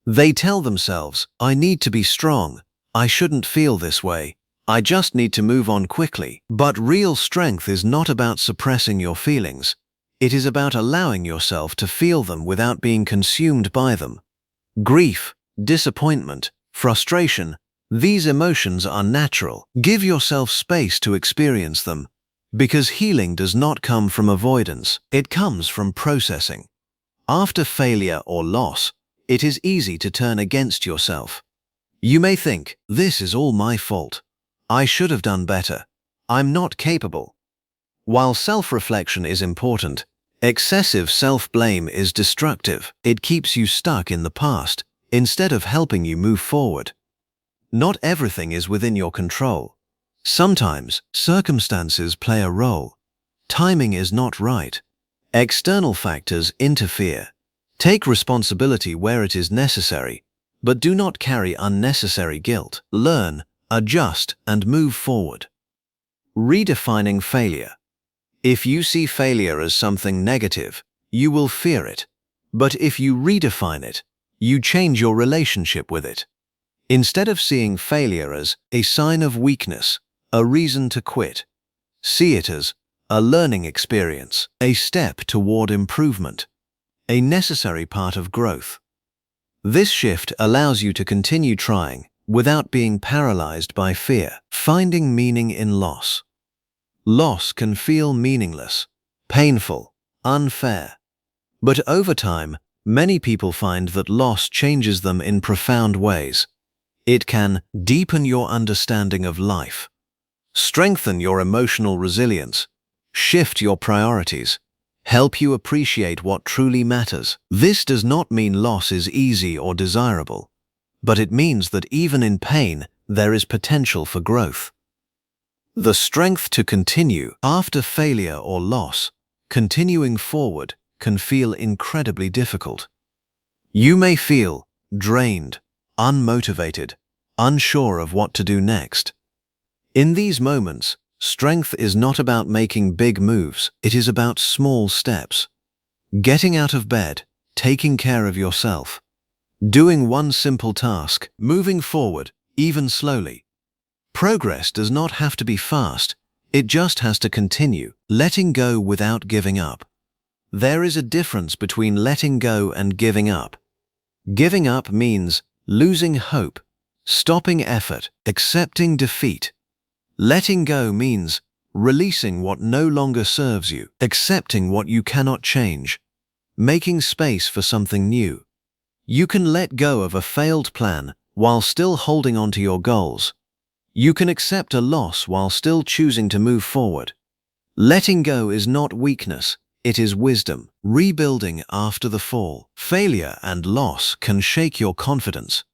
S1: They tell themselves, "I need to be strong. I shouldn't feel this way. I just need to move on quickly." But real strength is not about suppressing your feelings. It is about allowing yourself to feel them without being consumed by them. Grief, disappointment, frustration, these emotions are natural. Give yourself space to experience them, because healing does not come from avoidance. It comes from processing. After failure or loss, it is easy to turn against yourself. You may think, "This is all my fault. I should have done better. I'm not capable." While self-reflection is important, excessive self-blame is destructive. It keeps you stuck in the past instead of helping you move forward. Not everything is within your control. Sometimes circumstances play a role. Timing is not right. External factors interfere. Take responsibility where it is necessary, but do not carry unnecessary guilt. Learn, adjust, and move forward. Redefining failure. If you see failure as something negative, you will fear it. But if you redefine it, you change your relationship with it. Instead of seeing failure as a sign of weakness, a reason to quit, see it as a learning experience, a step toward improvement, a necessary part of growth. This shift allows you to continue trying without being paralyzed by fear. Finding meaning in loss. Loss can feel meaningless, painful, unfair. But over time, many people find that loss changes them in profound ways. It can deepen your understanding of life, strengthen your emotional resilience, shift your priorities, help you appreciate what truly matters. This does not mean loss is easy or desirable, but it means that even in pain, there is potential for growth. The strength to continue. After failure or loss, continuing forward can feel incredibly difficult. You may feel drained, unmotivated, unsure of what to do next. In these moments, strength is not about making big moves, it is about small steps. Getting out of bed, taking care of yourself, doing one simple task, moving forward, even slowly. Progress does not have to be fast, it just has to continue. Letting go without giving up. There is a difference between letting go and giving up. Giving up means losing hope, stopping effort, accepting defeat. Letting go means releasing what no longer serves you, accepting what you cannot change, making space for something new. You can let go of a failed plan while still holding on to your goals. You can accept a loss while still choosing to move forward. Letting go is not weakness, it is wisdom. Rebuilding after the fall. Failure and loss can shake your confidence.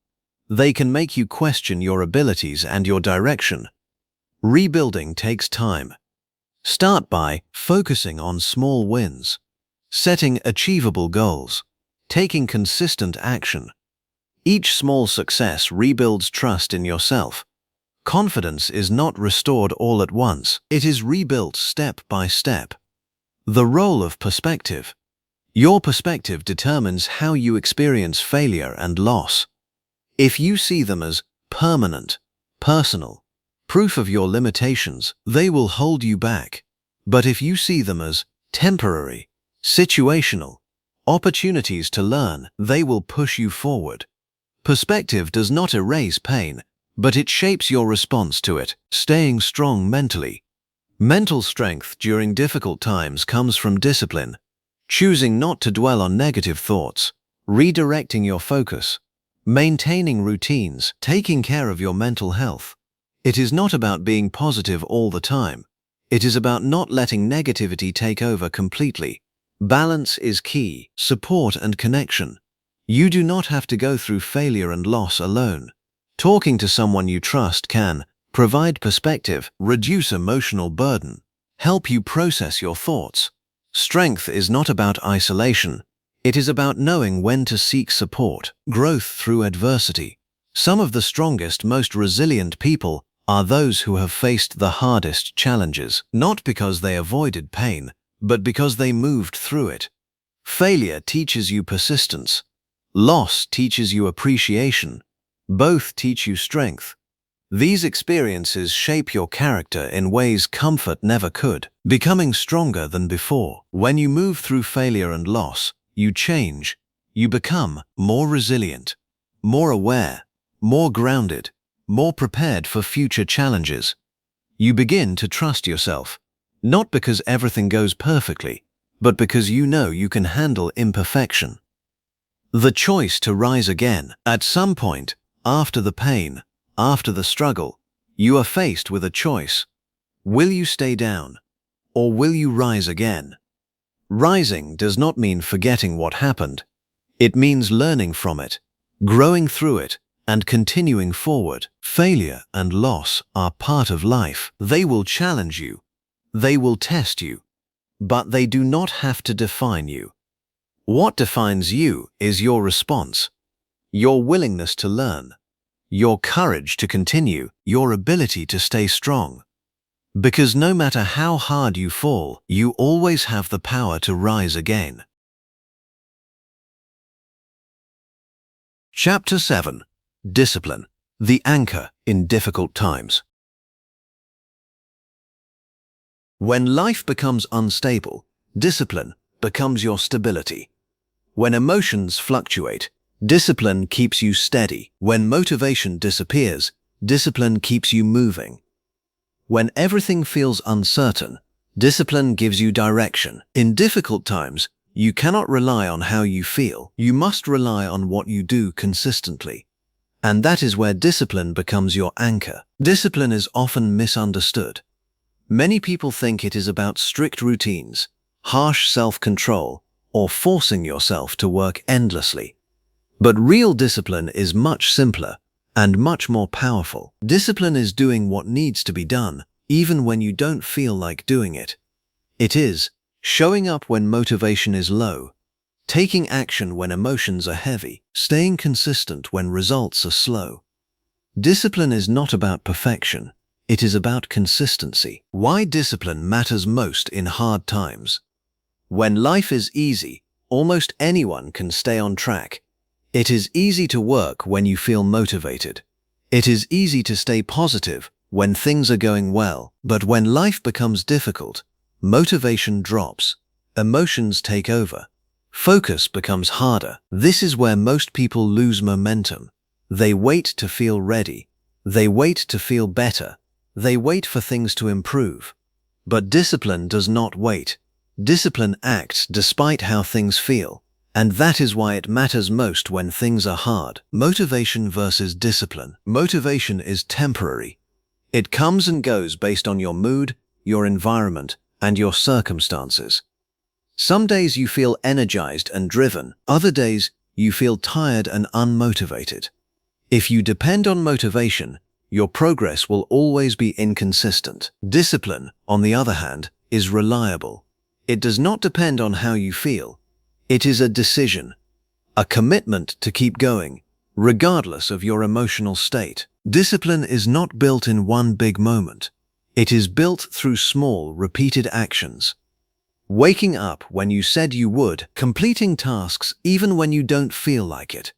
S1: They can make you question your abilities and your direction. Rebuilding takes time. Start by focusing on small wins, setting achievable goals, taking consistent action. Each small success rebuilds trust in yourself. Confidence is not restored all at once. It is rebuilt step by step. The role of perspective. Your perspective determines how you experience failure and loss. If you see them as permanent, personal, proof of your limitations, they will hold you back. But if you see them as temporary, situational, opportunities to learn, they will push you forward. Perspective does not erase pain, but it shapes your response to it, staying strong mentally. Mental strength during difficult times comes from discipline, choosing not to dwell on negative thoughts, redirecting your focus, maintaining routines, taking care of your mental health. It is not about being positive all the time. It is about not letting negativity take over completely. Balance is key, support and connection. You do not have to go through failure and loss alone. Talking to someone you trust can provide perspective, reduce emotional burden, help you process your thoughts. Strength is not about isolation. It is about knowing when to seek support. Growth through adversity. Some of the strongest, most resilient people are those who have faced the hardest challenges, not because they avoided pain, but because they moved through it. Failure teaches you persistence. Loss teaches you appreciation. Both teach you strength. These experiences shape your character in ways comfort never could, becoming stronger than before. When you move through failure and loss, you change. You become more resilient, more aware, more grounded, more prepared for future challenges. You begin to trust yourself, not because everything goes perfectly, but because you know you can handle imperfection. The choice to rise again. At some point, after the pain, after the struggle, you are faced with a choice. Will you stay down, or will you rise again? Rising does not mean forgetting what happened. It means learning from it, growing through it, and continuing forward. Failure and loss are part of life. They will challenge you. They will test you. But they do not have to define you. What defines you is your response, your willingness to learn, your courage to continue, your ability to stay strong. Because no matter how hard you fall, you always have the power to rise again. Chapter 7. Discipline, the anchor in difficult times. When life becomes unstable, discipline becomes your stability. When emotions fluctuate, discipline keeps you steady. When motivation disappears, discipline keeps you moving. When everything feels uncertain, discipline gives you direction. In difficult times, you cannot rely on how you feel. You must rely on what you do consistently. And that is where discipline becomes your anchor. Discipline is often misunderstood. Many people think it is about strict routines, harsh self-control, or forcing yourself to work endlessly. But real discipline is much simpler and much more powerful. Discipline is doing what needs to be done, even when you don't feel like doing it. It is showing up when motivation is low, taking action when emotions are heavy, staying consistent when results are slow. Discipline is not about perfection. It is about consistency. Why discipline matters most in hard times. When life is easy, almost anyone can stay on track. It is easy to work when you feel motivated. It is easy to stay positive when things are going well. But when life becomes difficult, motivation drops, emotions take over, focus becomes harder. This is where most people lose momentum. They wait to feel ready. They wait to feel better. They wait for things to improve. But discipline does not wait. Discipline acts despite how things feel. And that is why it matters most when things are hard. Motivation versus discipline. Motivation is temporary. It comes and goes based on your mood, your environment, and your circumstances. Some days you feel energized and driven. Other days you feel tired and unmotivated. If you depend on motivation, your progress will always be inconsistent. Discipline, on the other hand, is reliable. It does not depend on how you feel. It is a decision, a commitment to keep going, regardless of your emotional state. Discipline is not built in one big moment. It is built through small, repeated actions. Waking up when you said you would, completing tasks even when you don't feel like it,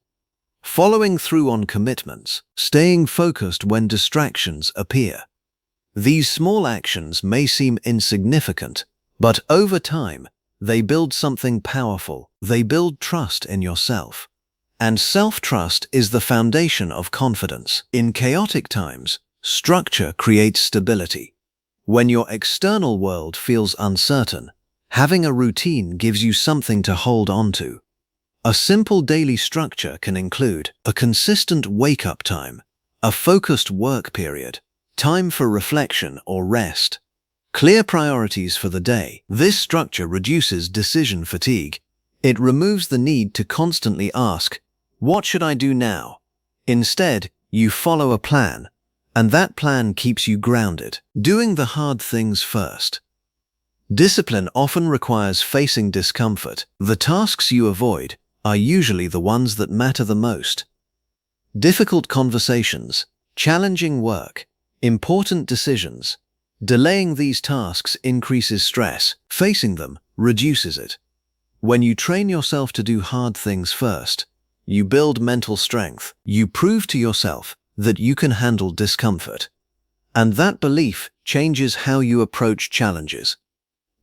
S1: following through on commitments, staying focused when distractions appear. These small actions may seem insignificant, but over time, they build something powerful. They build trust in yourself. And self-trust is the foundation of confidence. In chaotic times, structure creates stability. When your external world feels uncertain, having a routine gives you something to hold on to. A simple daily structure can include a consistent wake-up time, a focused work period, time for reflection or rest, clear priorities for the day. This structure reduces decision fatigue. It removes the need to constantly ask, "What should I do now?" Instead, you follow a plan, and that plan keeps you grounded. Doing the hard things first. Discipline often requires facing discomfort. The tasks you avoid are usually the ones that matter the most. Difficult conversations, challenging work, important decisions. Delaying these tasks increases stress. Facing them reduces it. When you train yourself to do hard things first, you build mental strength. You prove to yourself that you can handle discomfort. And that belief changes how you approach challenges.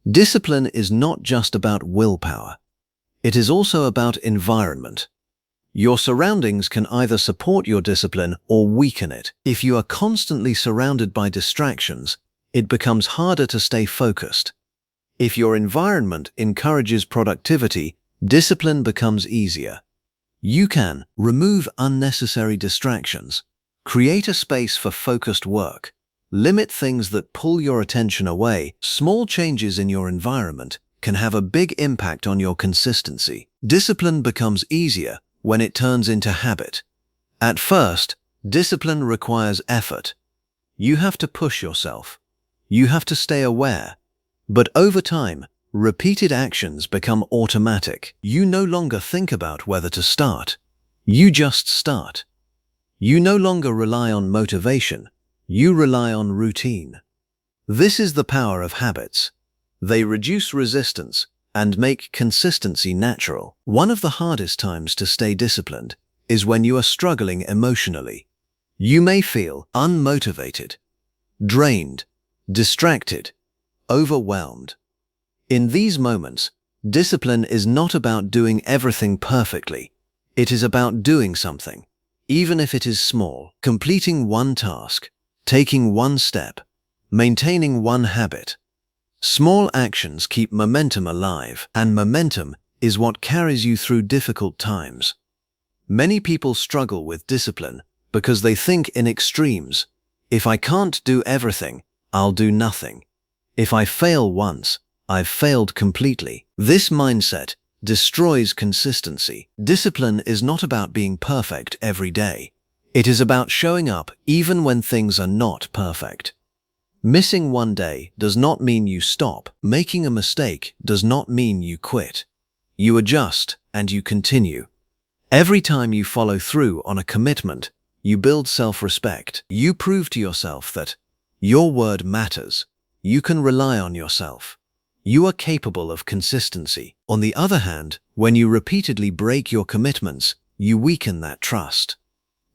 S1: Discipline is not just about willpower. It is also about environment. Your surroundings can either support your discipline or weaken it. If you are constantly surrounded by distractions, it becomes harder to stay focused. If your environment encourages productivity, discipline becomes easier. You can remove unnecessary distractions, create a space for focused work, limit things that pull your attention away. Small changes in your environment can have a big impact on your consistency. Discipline becomes easier when it turns into habit. At first, discipline requires effort. You have to push yourself. You have to stay aware. But over time, repeated actions become automatic. You no longer think about whether to start. You just start. You no longer rely on motivation. You rely on routine. This is the power of habits. They reduce resistance and make consistency natural. One of the hardest times to stay disciplined is when you are struggling emotionally. You may feel unmotivated, drained, distracted, overwhelmed. In these moments, discipline is not about doing everything perfectly. It is about doing something, even if it is small, completing one task, taking one step, maintaining one habit. Small actions keep momentum alive, and momentum is what carries you through difficult times. Many people struggle with discipline because they think in extremes. If I can't do everything, I'll do nothing. If I fail once, I've failed completely. This mindset destroys consistency. Discipline is not about being perfect every day. It is about showing up even when things are not perfect. Missing one day does not mean you stop. Making a mistake does not mean you quit. You adjust and you continue. Every time you follow through on a commitment, you build self-respect. You prove to yourself that your word matters. You can rely on yourself. You are capable of consistency. On the other hand, when you repeatedly break your commitments, you weaken that trust.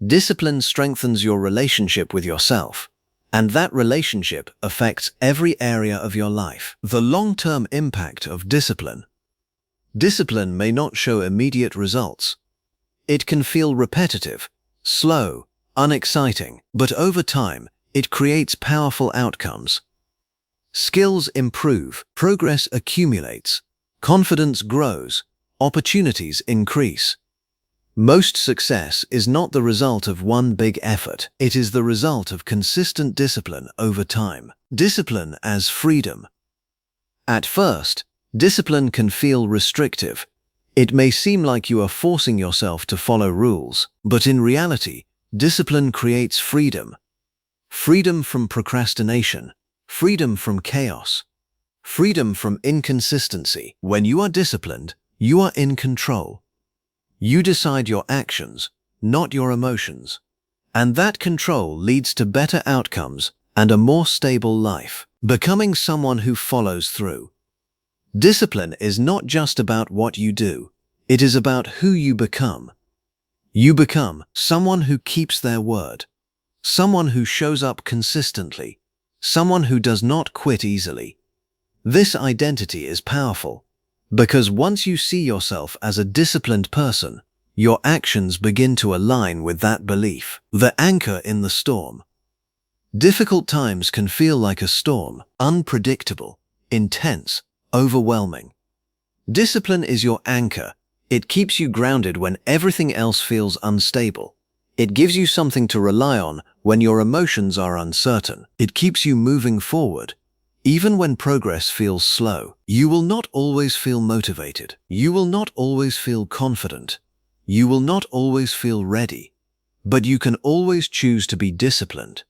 S1: Discipline strengthens your relationship with yourself, and that relationship affects every area of your life. The long-term impact of discipline. Discipline may not show immediate results. It can feel repetitive, slow, unexciting, but over time, it creates powerful outcomes. Skills improve, progress accumulates, confidence grows, opportunities increase. Most success is not the result of one big effort. It is the result of consistent discipline over time. Discipline as freedom. At first, discipline can feel restrictive. It may seem like you are forcing yourself to follow rules, but in reality, discipline creates freedom. Freedom from procrastination, freedom from chaos, freedom from inconsistency. When you are disciplined, you are in control. You decide your actions, not your emotions. And that control leads to better outcomes and a more stable life. Becoming someone who follows through. Discipline is not just about what you do. It is about who you become. You become someone who keeps their word, someone who shows up consistently, someone who does not quit easily. This identity is powerful because once you see yourself as a disciplined person, your actions begin to align with that belief. The anchor in the storm. Difficult times can feel like a storm, unpredictable, intense, overwhelming. Discipline is your anchor. It keeps you grounded when everything else feels unstable. It gives you something to rely on when your emotions are uncertain. It keeps you moving forward. Even when progress feels slow, you will not always feel motivated. You will not always feel confident. You will not always feel ready. But you can always choose to be disciplined.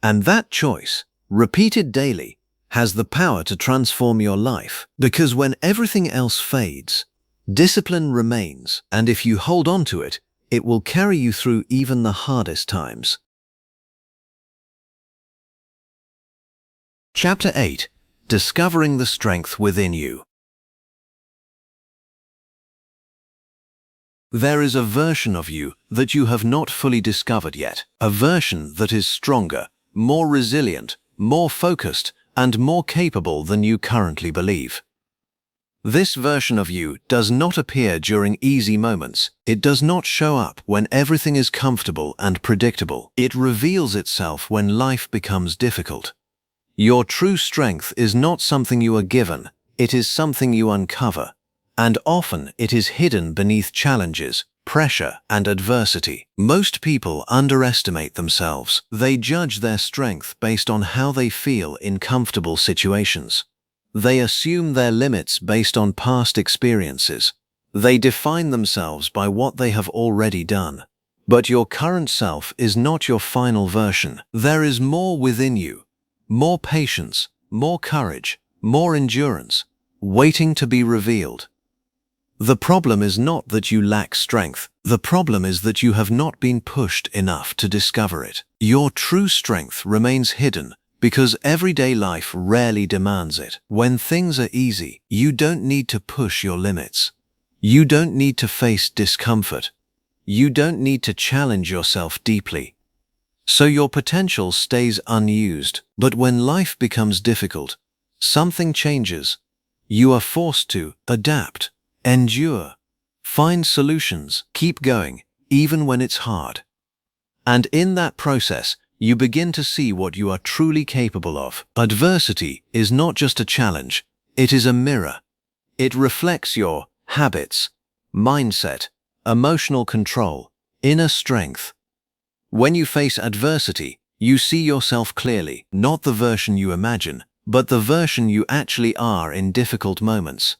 S1: And that choice, repeated daily, has the power to transform your life. Because when everything else fades, discipline remains, and if you hold on to it, it will carry you through even the hardest times. Chapter 8. Discovering the Strength Within You. There is a version of you that you have not fully discovered yet, a version that is stronger, more resilient, more focused, and more capable than you currently believe. This version of you does not appear during easy moments. It does not show up when everything is comfortable and predictable. It reveals itself when life becomes difficult. Your true strength is not something you are given, it is something you uncover, and often it is hidden beneath challenges, pressure, and adversity. Most people underestimate themselves. They judge their strength based on how they feel in comfortable situations. They assume their limits based on past experiences. They define themselves by what they have already done. But your current self is not your final version. There is more within you. More patience, more courage, more endurance, waiting to be revealed. The problem is not that you lack strength. The problem is that you have not been pushed enough to discover it. Your true strength remains hidden because everyday life rarely demands it. When things are easy, you don't need to push your limits. You don't need to face discomfort. You don't need to challenge yourself deeply. So your potential stays unused. But when life becomes difficult, something changes. You are forced to adapt, endure, find solutions, keep going, even when it's hard. And in that process, you begin to see what you are truly capable of. Adversity is not just a challenge, it is a mirror. It reflects your habits, mindset, emotional control, inner strength. When you face adversity, you see yourself clearly, not the version you imagine, but the version you actually are in difficult moments.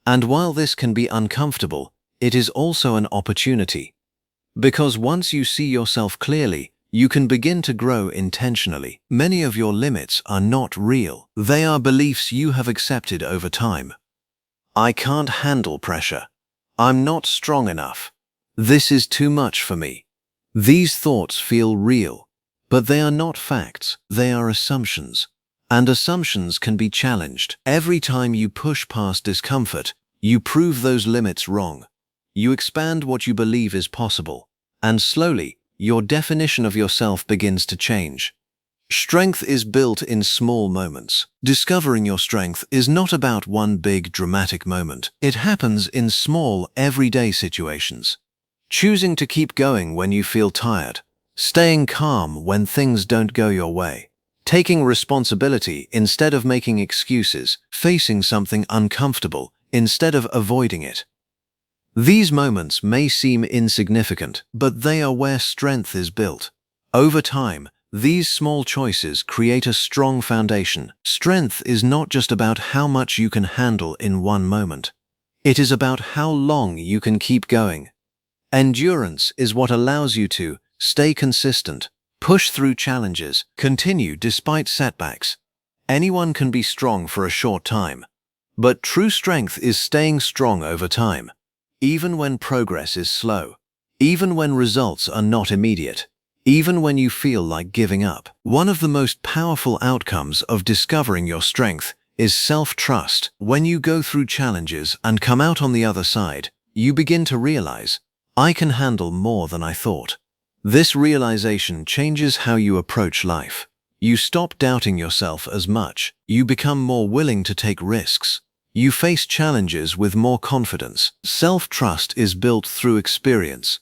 S1: And while this can be uncomfortable, it is also an opportunity. Because once you see yourself clearly, you can begin to grow intentionally. Many of your limits are not real. They are beliefs you have accepted over time. I can't handle pressure. I'm not strong enough. This is too much for me. These thoughts feel real, but they are not facts, they are assumptions. And assumptions can be challenged. Every time you push past discomfort, you prove those limits wrong. You expand what you believe is possible, and slowly, your definition of yourself begins to change. Strength is built in small moments. Discovering your strength is not about one big dramatic moment. It happens in small, everyday situations. Choosing to keep going when you feel tired, staying calm when things don't go your way, taking responsibility instead of making excuses, facing something uncomfortable instead of avoiding it. These moments may seem insignificant, but they are where strength is built. Over time, these small choices create a strong foundation. Strength is not just about how much you can handle in one moment. It is about how long you can keep going. Endurance is what allows you to stay consistent, push through challenges, continue despite setbacks. Anyone can be strong for a short time, but true strength is staying strong over time, even when progress is slow, even when results are not immediate, even when you feel like giving up. One of the most powerful outcomes of discovering your strength is self-trust. When you go through challenges and come out on the other side, you begin to realize, I can handle more than I thought. This realization changes how you approach life. You stop doubting yourself as much. You become more willing to take risks. You face challenges with more confidence. Self-trust is built through experience,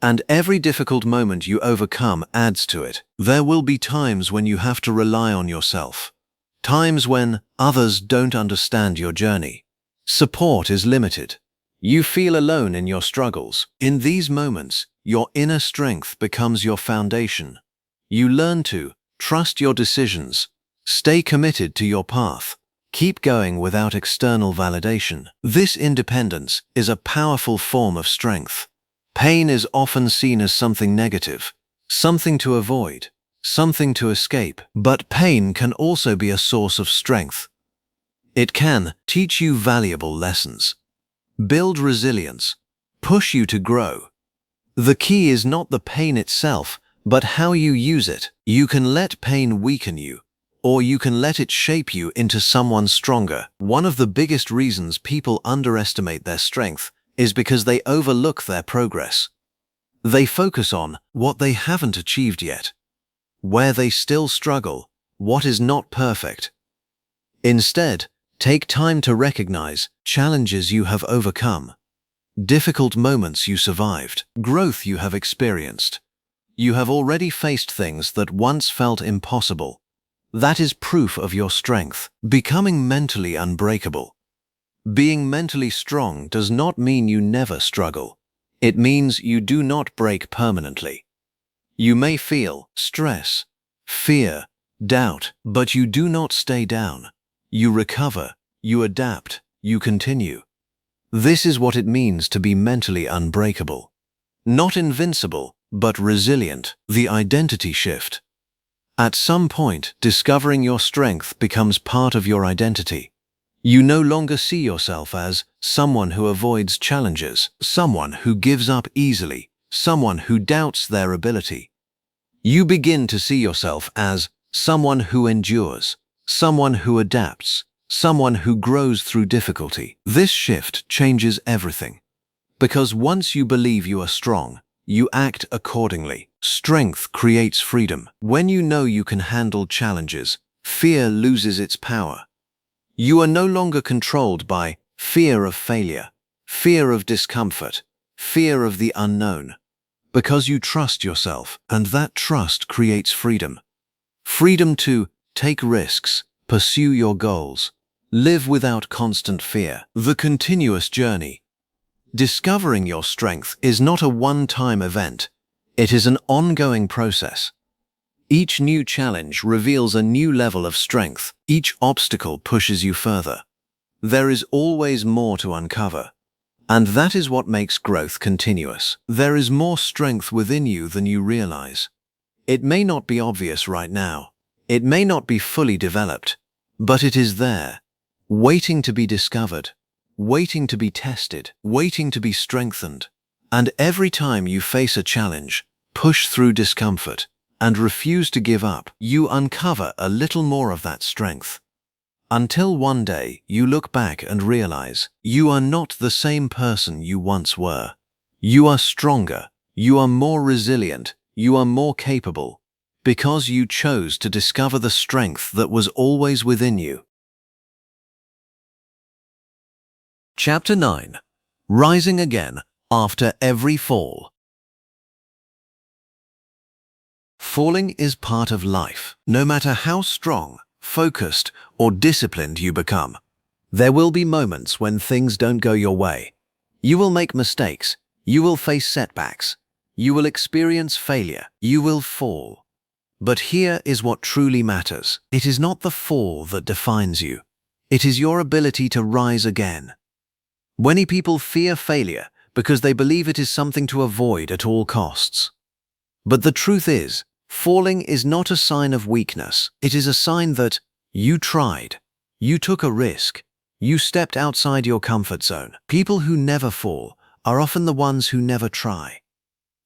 S1: and every difficult moment you overcome adds to it. There will be times when you have to rely on yourself. Times when others don't understand your journey. Support is limited. You feel alone in your struggles. In these moments, your inner strength becomes your foundation. You learn to trust your decisions, stay committed to your path, keep going without external validation. This independence is a powerful form of strength. Pain is often seen as something negative, something to avoid, something to escape. But pain can also be a source of strength. It can teach you valuable lessons, build resilience, push you to grow. The key is not the pain itself, but how you use it. You can let pain weaken you, or you can let it shape you into someone stronger. One of the biggest reasons people underestimate their strength is because they overlook their progress. They focus on what they haven't achieved yet, where they still struggle, what is not perfect. Instead, take time to recognize challenges you have overcome, difficult moments you survived, growth you have experienced. You have already faced things that once felt impossible. That is proof of your strength. Becoming mentally unbreakable. Being mentally strong does not mean you never struggle. It means you do not break permanently. You may feel stress, fear, doubt, but you do not stay down. You recover, you adapt, you continue. This is what it means to be mentally unbreakable. Not invincible, but resilient. The identity shift. At some point, discovering your strength becomes part of your identity. You no longer see yourself as someone who avoids challenges, someone who gives up easily, someone who doubts their ability. You begin to see yourself as someone who endures, someone who adapts, someone who grows through difficulty. This shift changes everything. Because once you believe you are strong, you act accordingly. Strength creates freedom. When you know you can handle challenges, fear loses its power. You are no longer controlled by fear of failure, fear of discomfort, fear of the unknown. Because you trust yourself, and that trust creates freedom. Freedom to take risks, pursue your goals, live without constant fear. The continuous journey. Discovering your strength is not a one-time event. It is an ongoing process. Each new challenge reveals a new level of strength. Each obstacle pushes you further. There is always more to uncover. And that is what makes growth continuous. There is more strength within you than you realize. It may not be obvious right now. It may not be fully developed, but it is there, waiting to be discovered, waiting to be tested, waiting to be strengthened. And every time you face a challenge, push through discomfort, and refuse to give up, you uncover a little more of that strength. Until one day you look back and realize you are not the same person you once were. You are stronger, you are more resilient, you are more capable, because you chose to discover the strength that was always within you. Chapter 9. Rising Again After Every Fall. Falling is part of life. No matter how strong, focused, or disciplined you become, there will be moments when things don't go your way. You will make mistakes. You will face setbacks. You will experience failure. You will fall. But here is what truly matters. It is not the fall that defines you. It is your ability to rise again. Many people fear failure because they believe it is something to avoid at all costs. But the truth is, falling is not a sign of weakness. It is a sign that you tried, you took a risk, you stepped outside your comfort zone. People who never fall are often the ones who never try.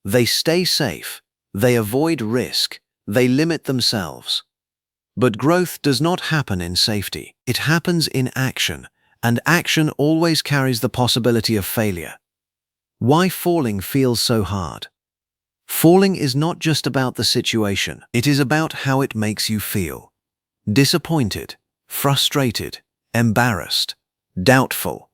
S1: They stay safe, They avoid risk. They limit themselves. But growth does not happen in safety. It happens in action, and action always carries the possibility of failure. Why falling feels so hard? Falling is not just about the situation. It is about how it makes you feel. Disappointed, frustrated, embarrassed, doubtful.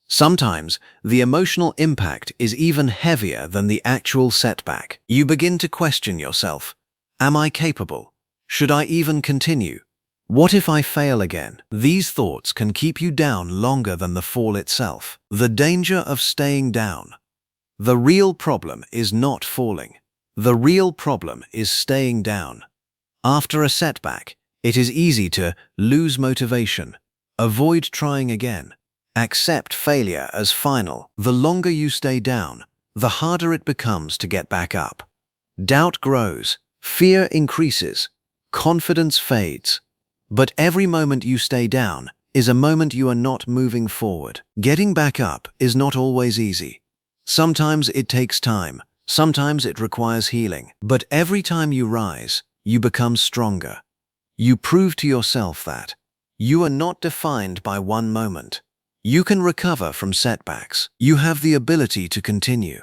S1: Sometimes, the emotional impact is even heavier than the actual setback. You begin to question yourself. Am I capable? Should I even continue? What if I fail again? These thoughts can keep you down longer than the fall itself. The danger of staying down. The real problem is not falling. The real problem is staying down. After a setback, it is easy to lose motivation, avoid trying again, accept failure as final. The longer you stay down, the harder it becomes to get back up. Doubt grows, fear increases, confidence fades. But every moment you stay down is a moment you are not moving forward. Getting back up is not always easy. Sometimes it takes time, sometimes it requires healing. But every time you rise, you become stronger. You prove to yourself that you are not defined by one moment. You can recover from setbacks. You have the ability to continue.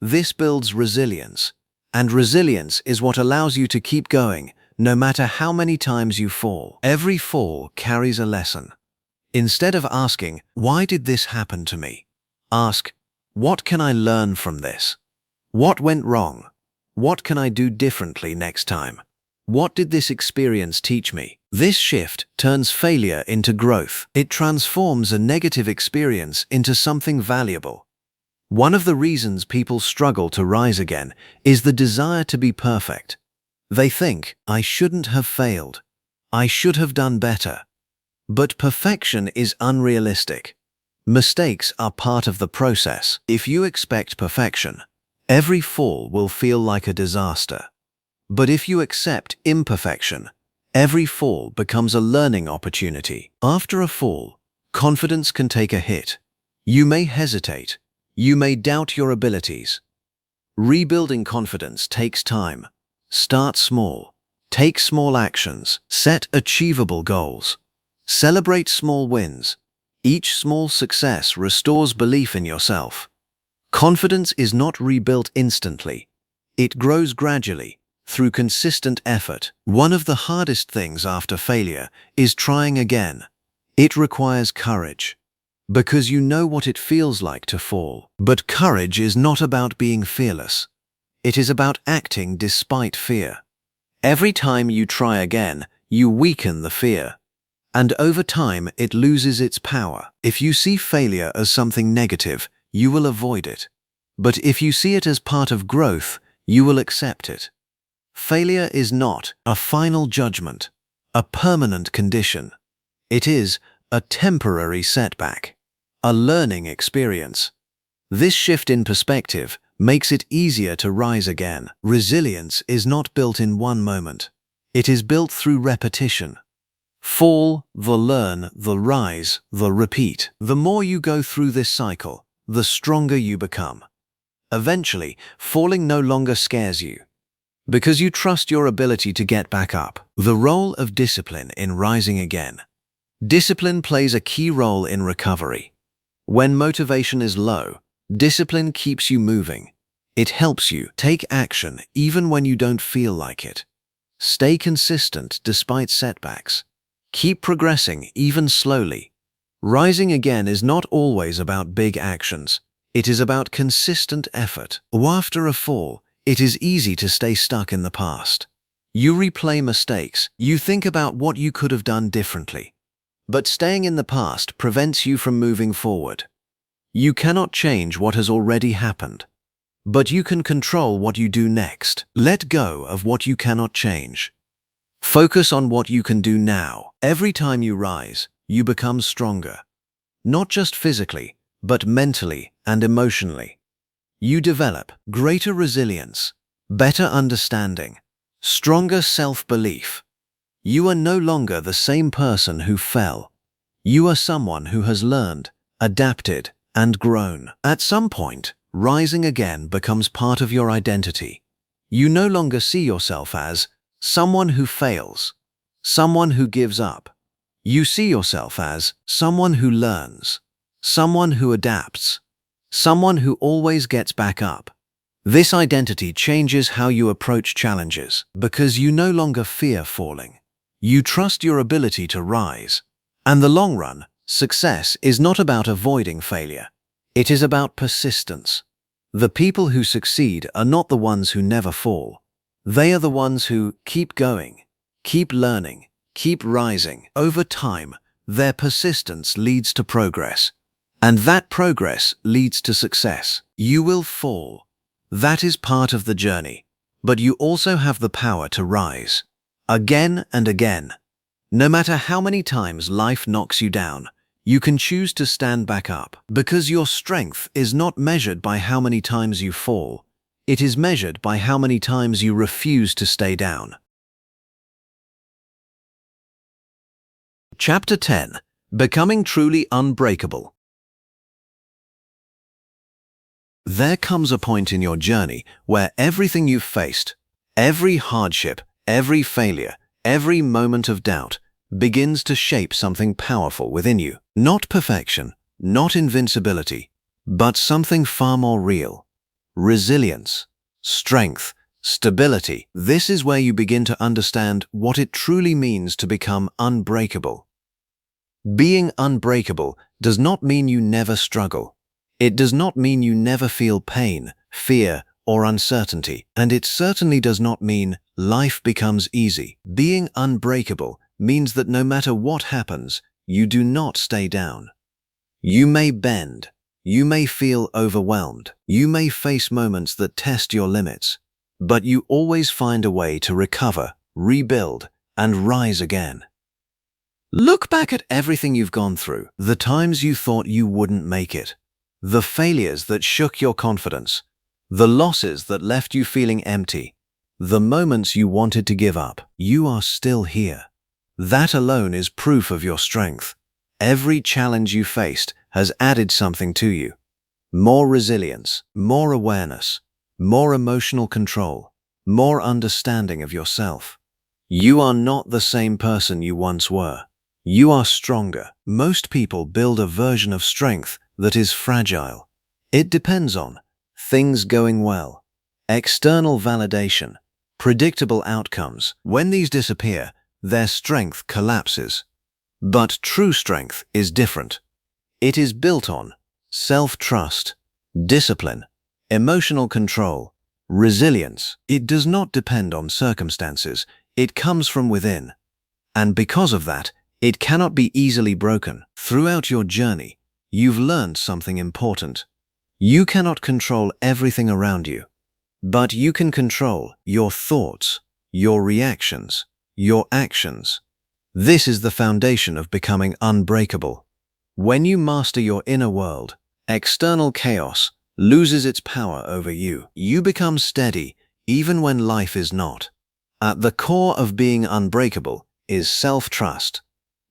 S1: This builds resilience, and resilience is what allows you to keep going no matter how many times you fall. Every fall carries a lesson. Instead of asking, "Why did this happen to me?" ask, "What can I learn from this? What went wrong? What can I do differently next time? What did this experience teach me?" This shift turns failure into growth. It transforms a negative experience into something valuable. One of the reasons people struggle to rise again is the desire to be perfect. They think, "I shouldn't have failed. I should have done better." But perfection is unrealistic. Mistakes are part of the process. If you expect perfection, every fall will feel like a disaster. But if you accept imperfection, every fall becomes a learning opportunity. After a fall, confidence can take a hit. You may hesitate. You may doubt your abilities. Rebuilding confidence takes time. Start small. Take small actions. Set achievable goals. Celebrate small wins. Each small success restores belief in yourself. Confidence is not rebuilt instantly. It grows gradually, through consistent effort. One of the hardest things after failure is trying again. It requires courage, because you know what it feels like to fall. But courage is not about being fearless. It is about acting despite fear. Every time you try again, you weaken the fear. And over time, it loses its power. If you see failure as something negative, you will avoid it. But if you see it as part of growth, you will accept it. Failure is not a final judgment, a permanent condition. It is a temporary setback, a learning experience. This shift in perspective makes it easier to rise again. Resilience is not built in one moment. It is built through repetition. Fall, the learn, the rise, the repeat. The more you go through this cycle, the stronger you become. Eventually, falling no longer scares you, because you trust your ability to get back up. The role of discipline in rising again. Discipline plays a key role in recovery. When motivation is low, discipline keeps you moving. It helps you take action even when you don't feel like it. Stay consistent despite setbacks. Keep progressing even slowly. Rising again is not always about big actions. It is about consistent effort. After a fall, it is easy to stay stuck in the past. You replay mistakes. You think about what you could have done differently. But staying in the past prevents you from moving forward. You cannot change what has already happened, but you can control what you do next. Let go of what you cannot change. Focus on what you can do now. Every time you rise, you become stronger. Not just physically, but mentally and emotionally. You develop greater resilience, better understanding, stronger self-belief. You are no longer the same person who fell. You are someone who has learned, adapted, and grown. At some point, rising again becomes part of your identity. You no longer see yourself as someone who fails, someone who gives up. You see yourself as someone who learns, someone who adapts, someone who always gets back up. This identity changes how you approach challenges because you no longer fear falling. You trust your ability to rise. And the long run, success is not about avoiding failure. It is about persistence. The people who succeed are not the ones who never fall. They are the ones who keep going, keep learning, keep rising. Over time, their persistence leads to progress. And that progress leads to success. You will fall. That is part of the journey. But you also have the power to rise. Again and again. No matter how many times life knocks you down, you can choose to stand back up. Because your strength is not measured by how many times you fall. It is measured by how many times you refuse to stay down. Chapter 10. Becoming Truly Unbreakable. There comes a point in your journey where everything you've faced, every hardship, every failure, every moment of doubt, begins to shape something powerful within you. Not perfection, not invincibility, but something far more real. Resilience, strength, stability. This is where you begin to understand what it truly means to become unbreakable. Being unbreakable does not mean you never struggle. It does not mean you never feel pain, fear, or uncertainty, and it certainly does not mean life becomes easy. Being unbreakable means that no matter what happens, you do not stay down. You may bend, you may feel overwhelmed, you may face moments that test your limits, but you always find a way to recover, rebuild, and rise again. Look back at everything you've gone through, the times you thought you wouldn't make it, the failures that shook your confidence, the losses that left you feeling empty, the moments you wanted to give up. You are still here. That alone is proof of your strength. Every challenge you faced has added something to you. More resilience, more awareness, more emotional control, more understanding of yourself. You are not the same person you once were. You are stronger. Most people build a version of strength that is fragile. It depends on things going well, external validation, predictable outcomes. When these disappear, their strength collapses. But true strength is different. It is built on self-trust, discipline, emotional control, resilience. It does not depend on circumstances. It comes from within. And because of that, it cannot be easily broken. Throughout your journey, you've learned something important. You cannot control everything around you, but you can control your thoughts, your reactions, your actions. This is the foundation of becoming unbreakable. When you master your inner world, external chaos loses its power over you. You become steady even when life is not. At the core of being unbreakable is self-trust,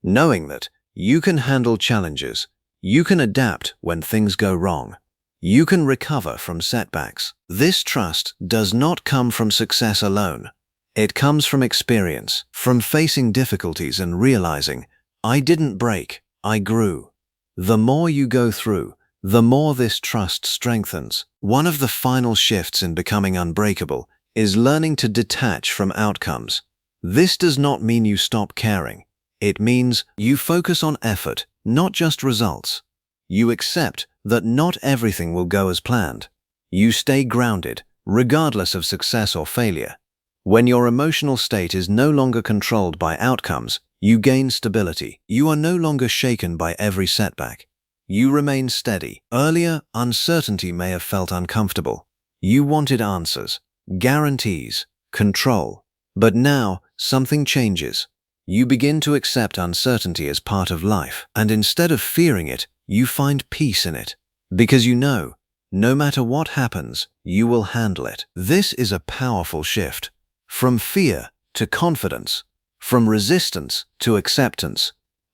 S1: knowing that you can handle challenges, you can adapt when things go wrong, you can recover from setbacks. This trust does not come from success alone. It comes from experience, from facing difficulties and realizing, I didn't break, I grew. The more you go through, the more this trust strengthens. One of the final shifts in becoming unbreakable is learning to detach from outcomes. This does not mean you stop caring. It means you focus on effort, not just results. You accept that not everything will go as planned. You stay grounded, regardless of success or failure. When your emotional state is no longer controlled by outcomes, you gain stability. You are no longer shaken by every setback. You remain steady. Earlier, uncertainty may have felt uncomfortable. You wanted answers, guarantees, control. But now, something changes. You begin to accept uncertainty as part of life, and instead of fearing it, you find peace in it. Because you know, no matter what happens, you will handle it. This is a powerful shift. From fear to confidence, from resistance to acceptance.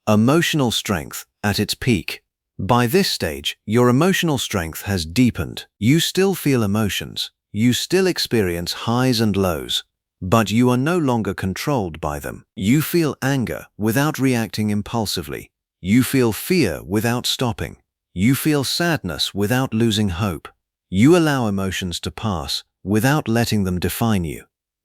S1: Emotional strength at its peak. By this stage, your emotional strength has deepened. You still feel emotions. You still experience highs and lows, but you are no longer controlled by them. You feel anger without reacting impulsively. You feel fear without stopping. You feel sadness without losing hope. You allow emotions to pass without letting them define you.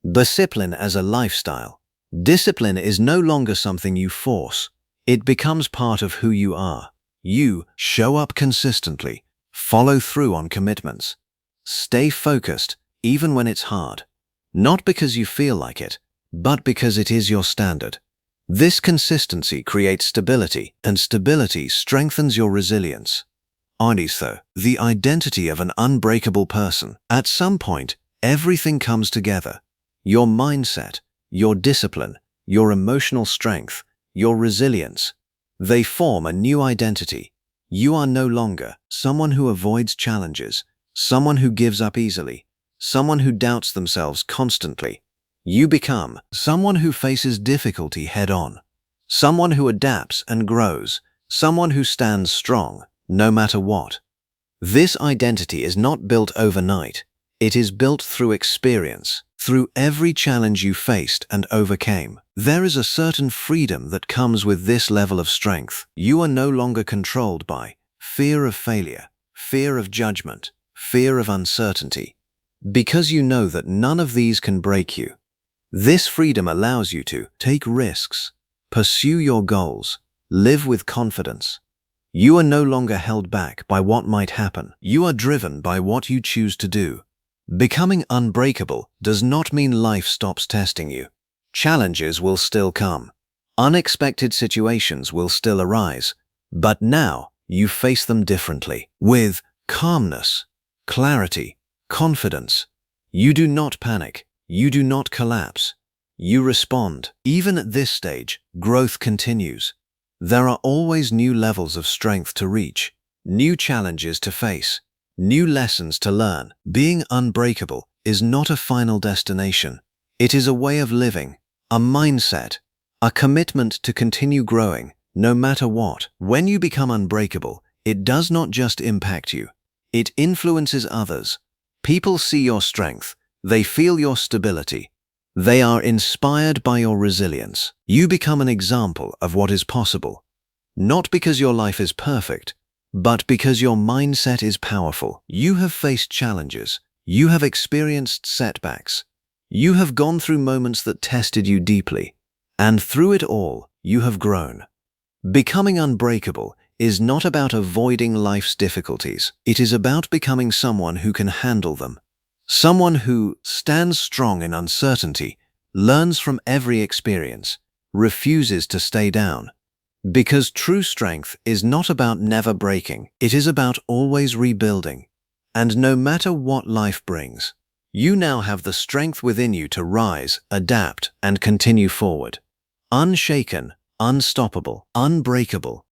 S1: Discipline as a lifestyle. Discipline is no longer something you force. It becomes part of who you are. You show up consistently, follow through on commitments, stay focused even when it's hard. Not because you feel like it, but because it is your standard. This consistency creates stability, and stability strengthens your resilience. So, the identity of an unbreakable person. At some point, everything comes together. Your mindset, your discipline, your emotional strength, your resilience. They form a new identity. You are no longer someone who avoids challenges, someone who gives up easily, someone who doubts themselves constantly. You become someone who faces difficulty head-on, someone who adapts and grows, someone who stands strong, no matter what. This identity is not built overnight. It is built through experience, through every challenge you faced and overcame. There is a certain freedom that comes with this level of strength. You are no longer controlled by fear of failure, fear of judgment, fear of uncertainty, because you know that none of these can break you. This freedom allows you to take risks, pursue your goals, live with confidence. You are no longer held back by what might happen. You are driven by what you choose to do. Becoming unbreakable does not mean life stops testing you. Challenges will still come. Unexpected situations will still arise. But now you face them differently, with calmness, clarity, confidence. You do not panic. You do not collapse. You respond. Even at this stage, growth continues. There are always new levels of strength to reach, new challenges to face, new lessons to learn. Being unbreakable is not a final destination. It is a way of living, a mindset, a commitment to continue growing, no matter what. When you become unbreakable, it does not just impact you. It influences others. People see your strength. They feel your stability. They are inspired by your resilience. You become an example of what is possible, not because your life is perfect, but because your mindset is powerful. You have faced challenges. You have experienced setbacks. You have gone through moments that tested you deeply, and through it all, you have grown. Becoming unbreakable is not about avoiding life's difficulties. It is about becoming someone who can handle them. Someone who stands strong in uncertainty, learns from every experience, refuses to stay down. Because true strength is not about never breaking, it is about always rebuilding. And no matter what life brings, you now have the strength within you to rise, adapt, and continue forward. Unshaken, unstoppable, unbreakable.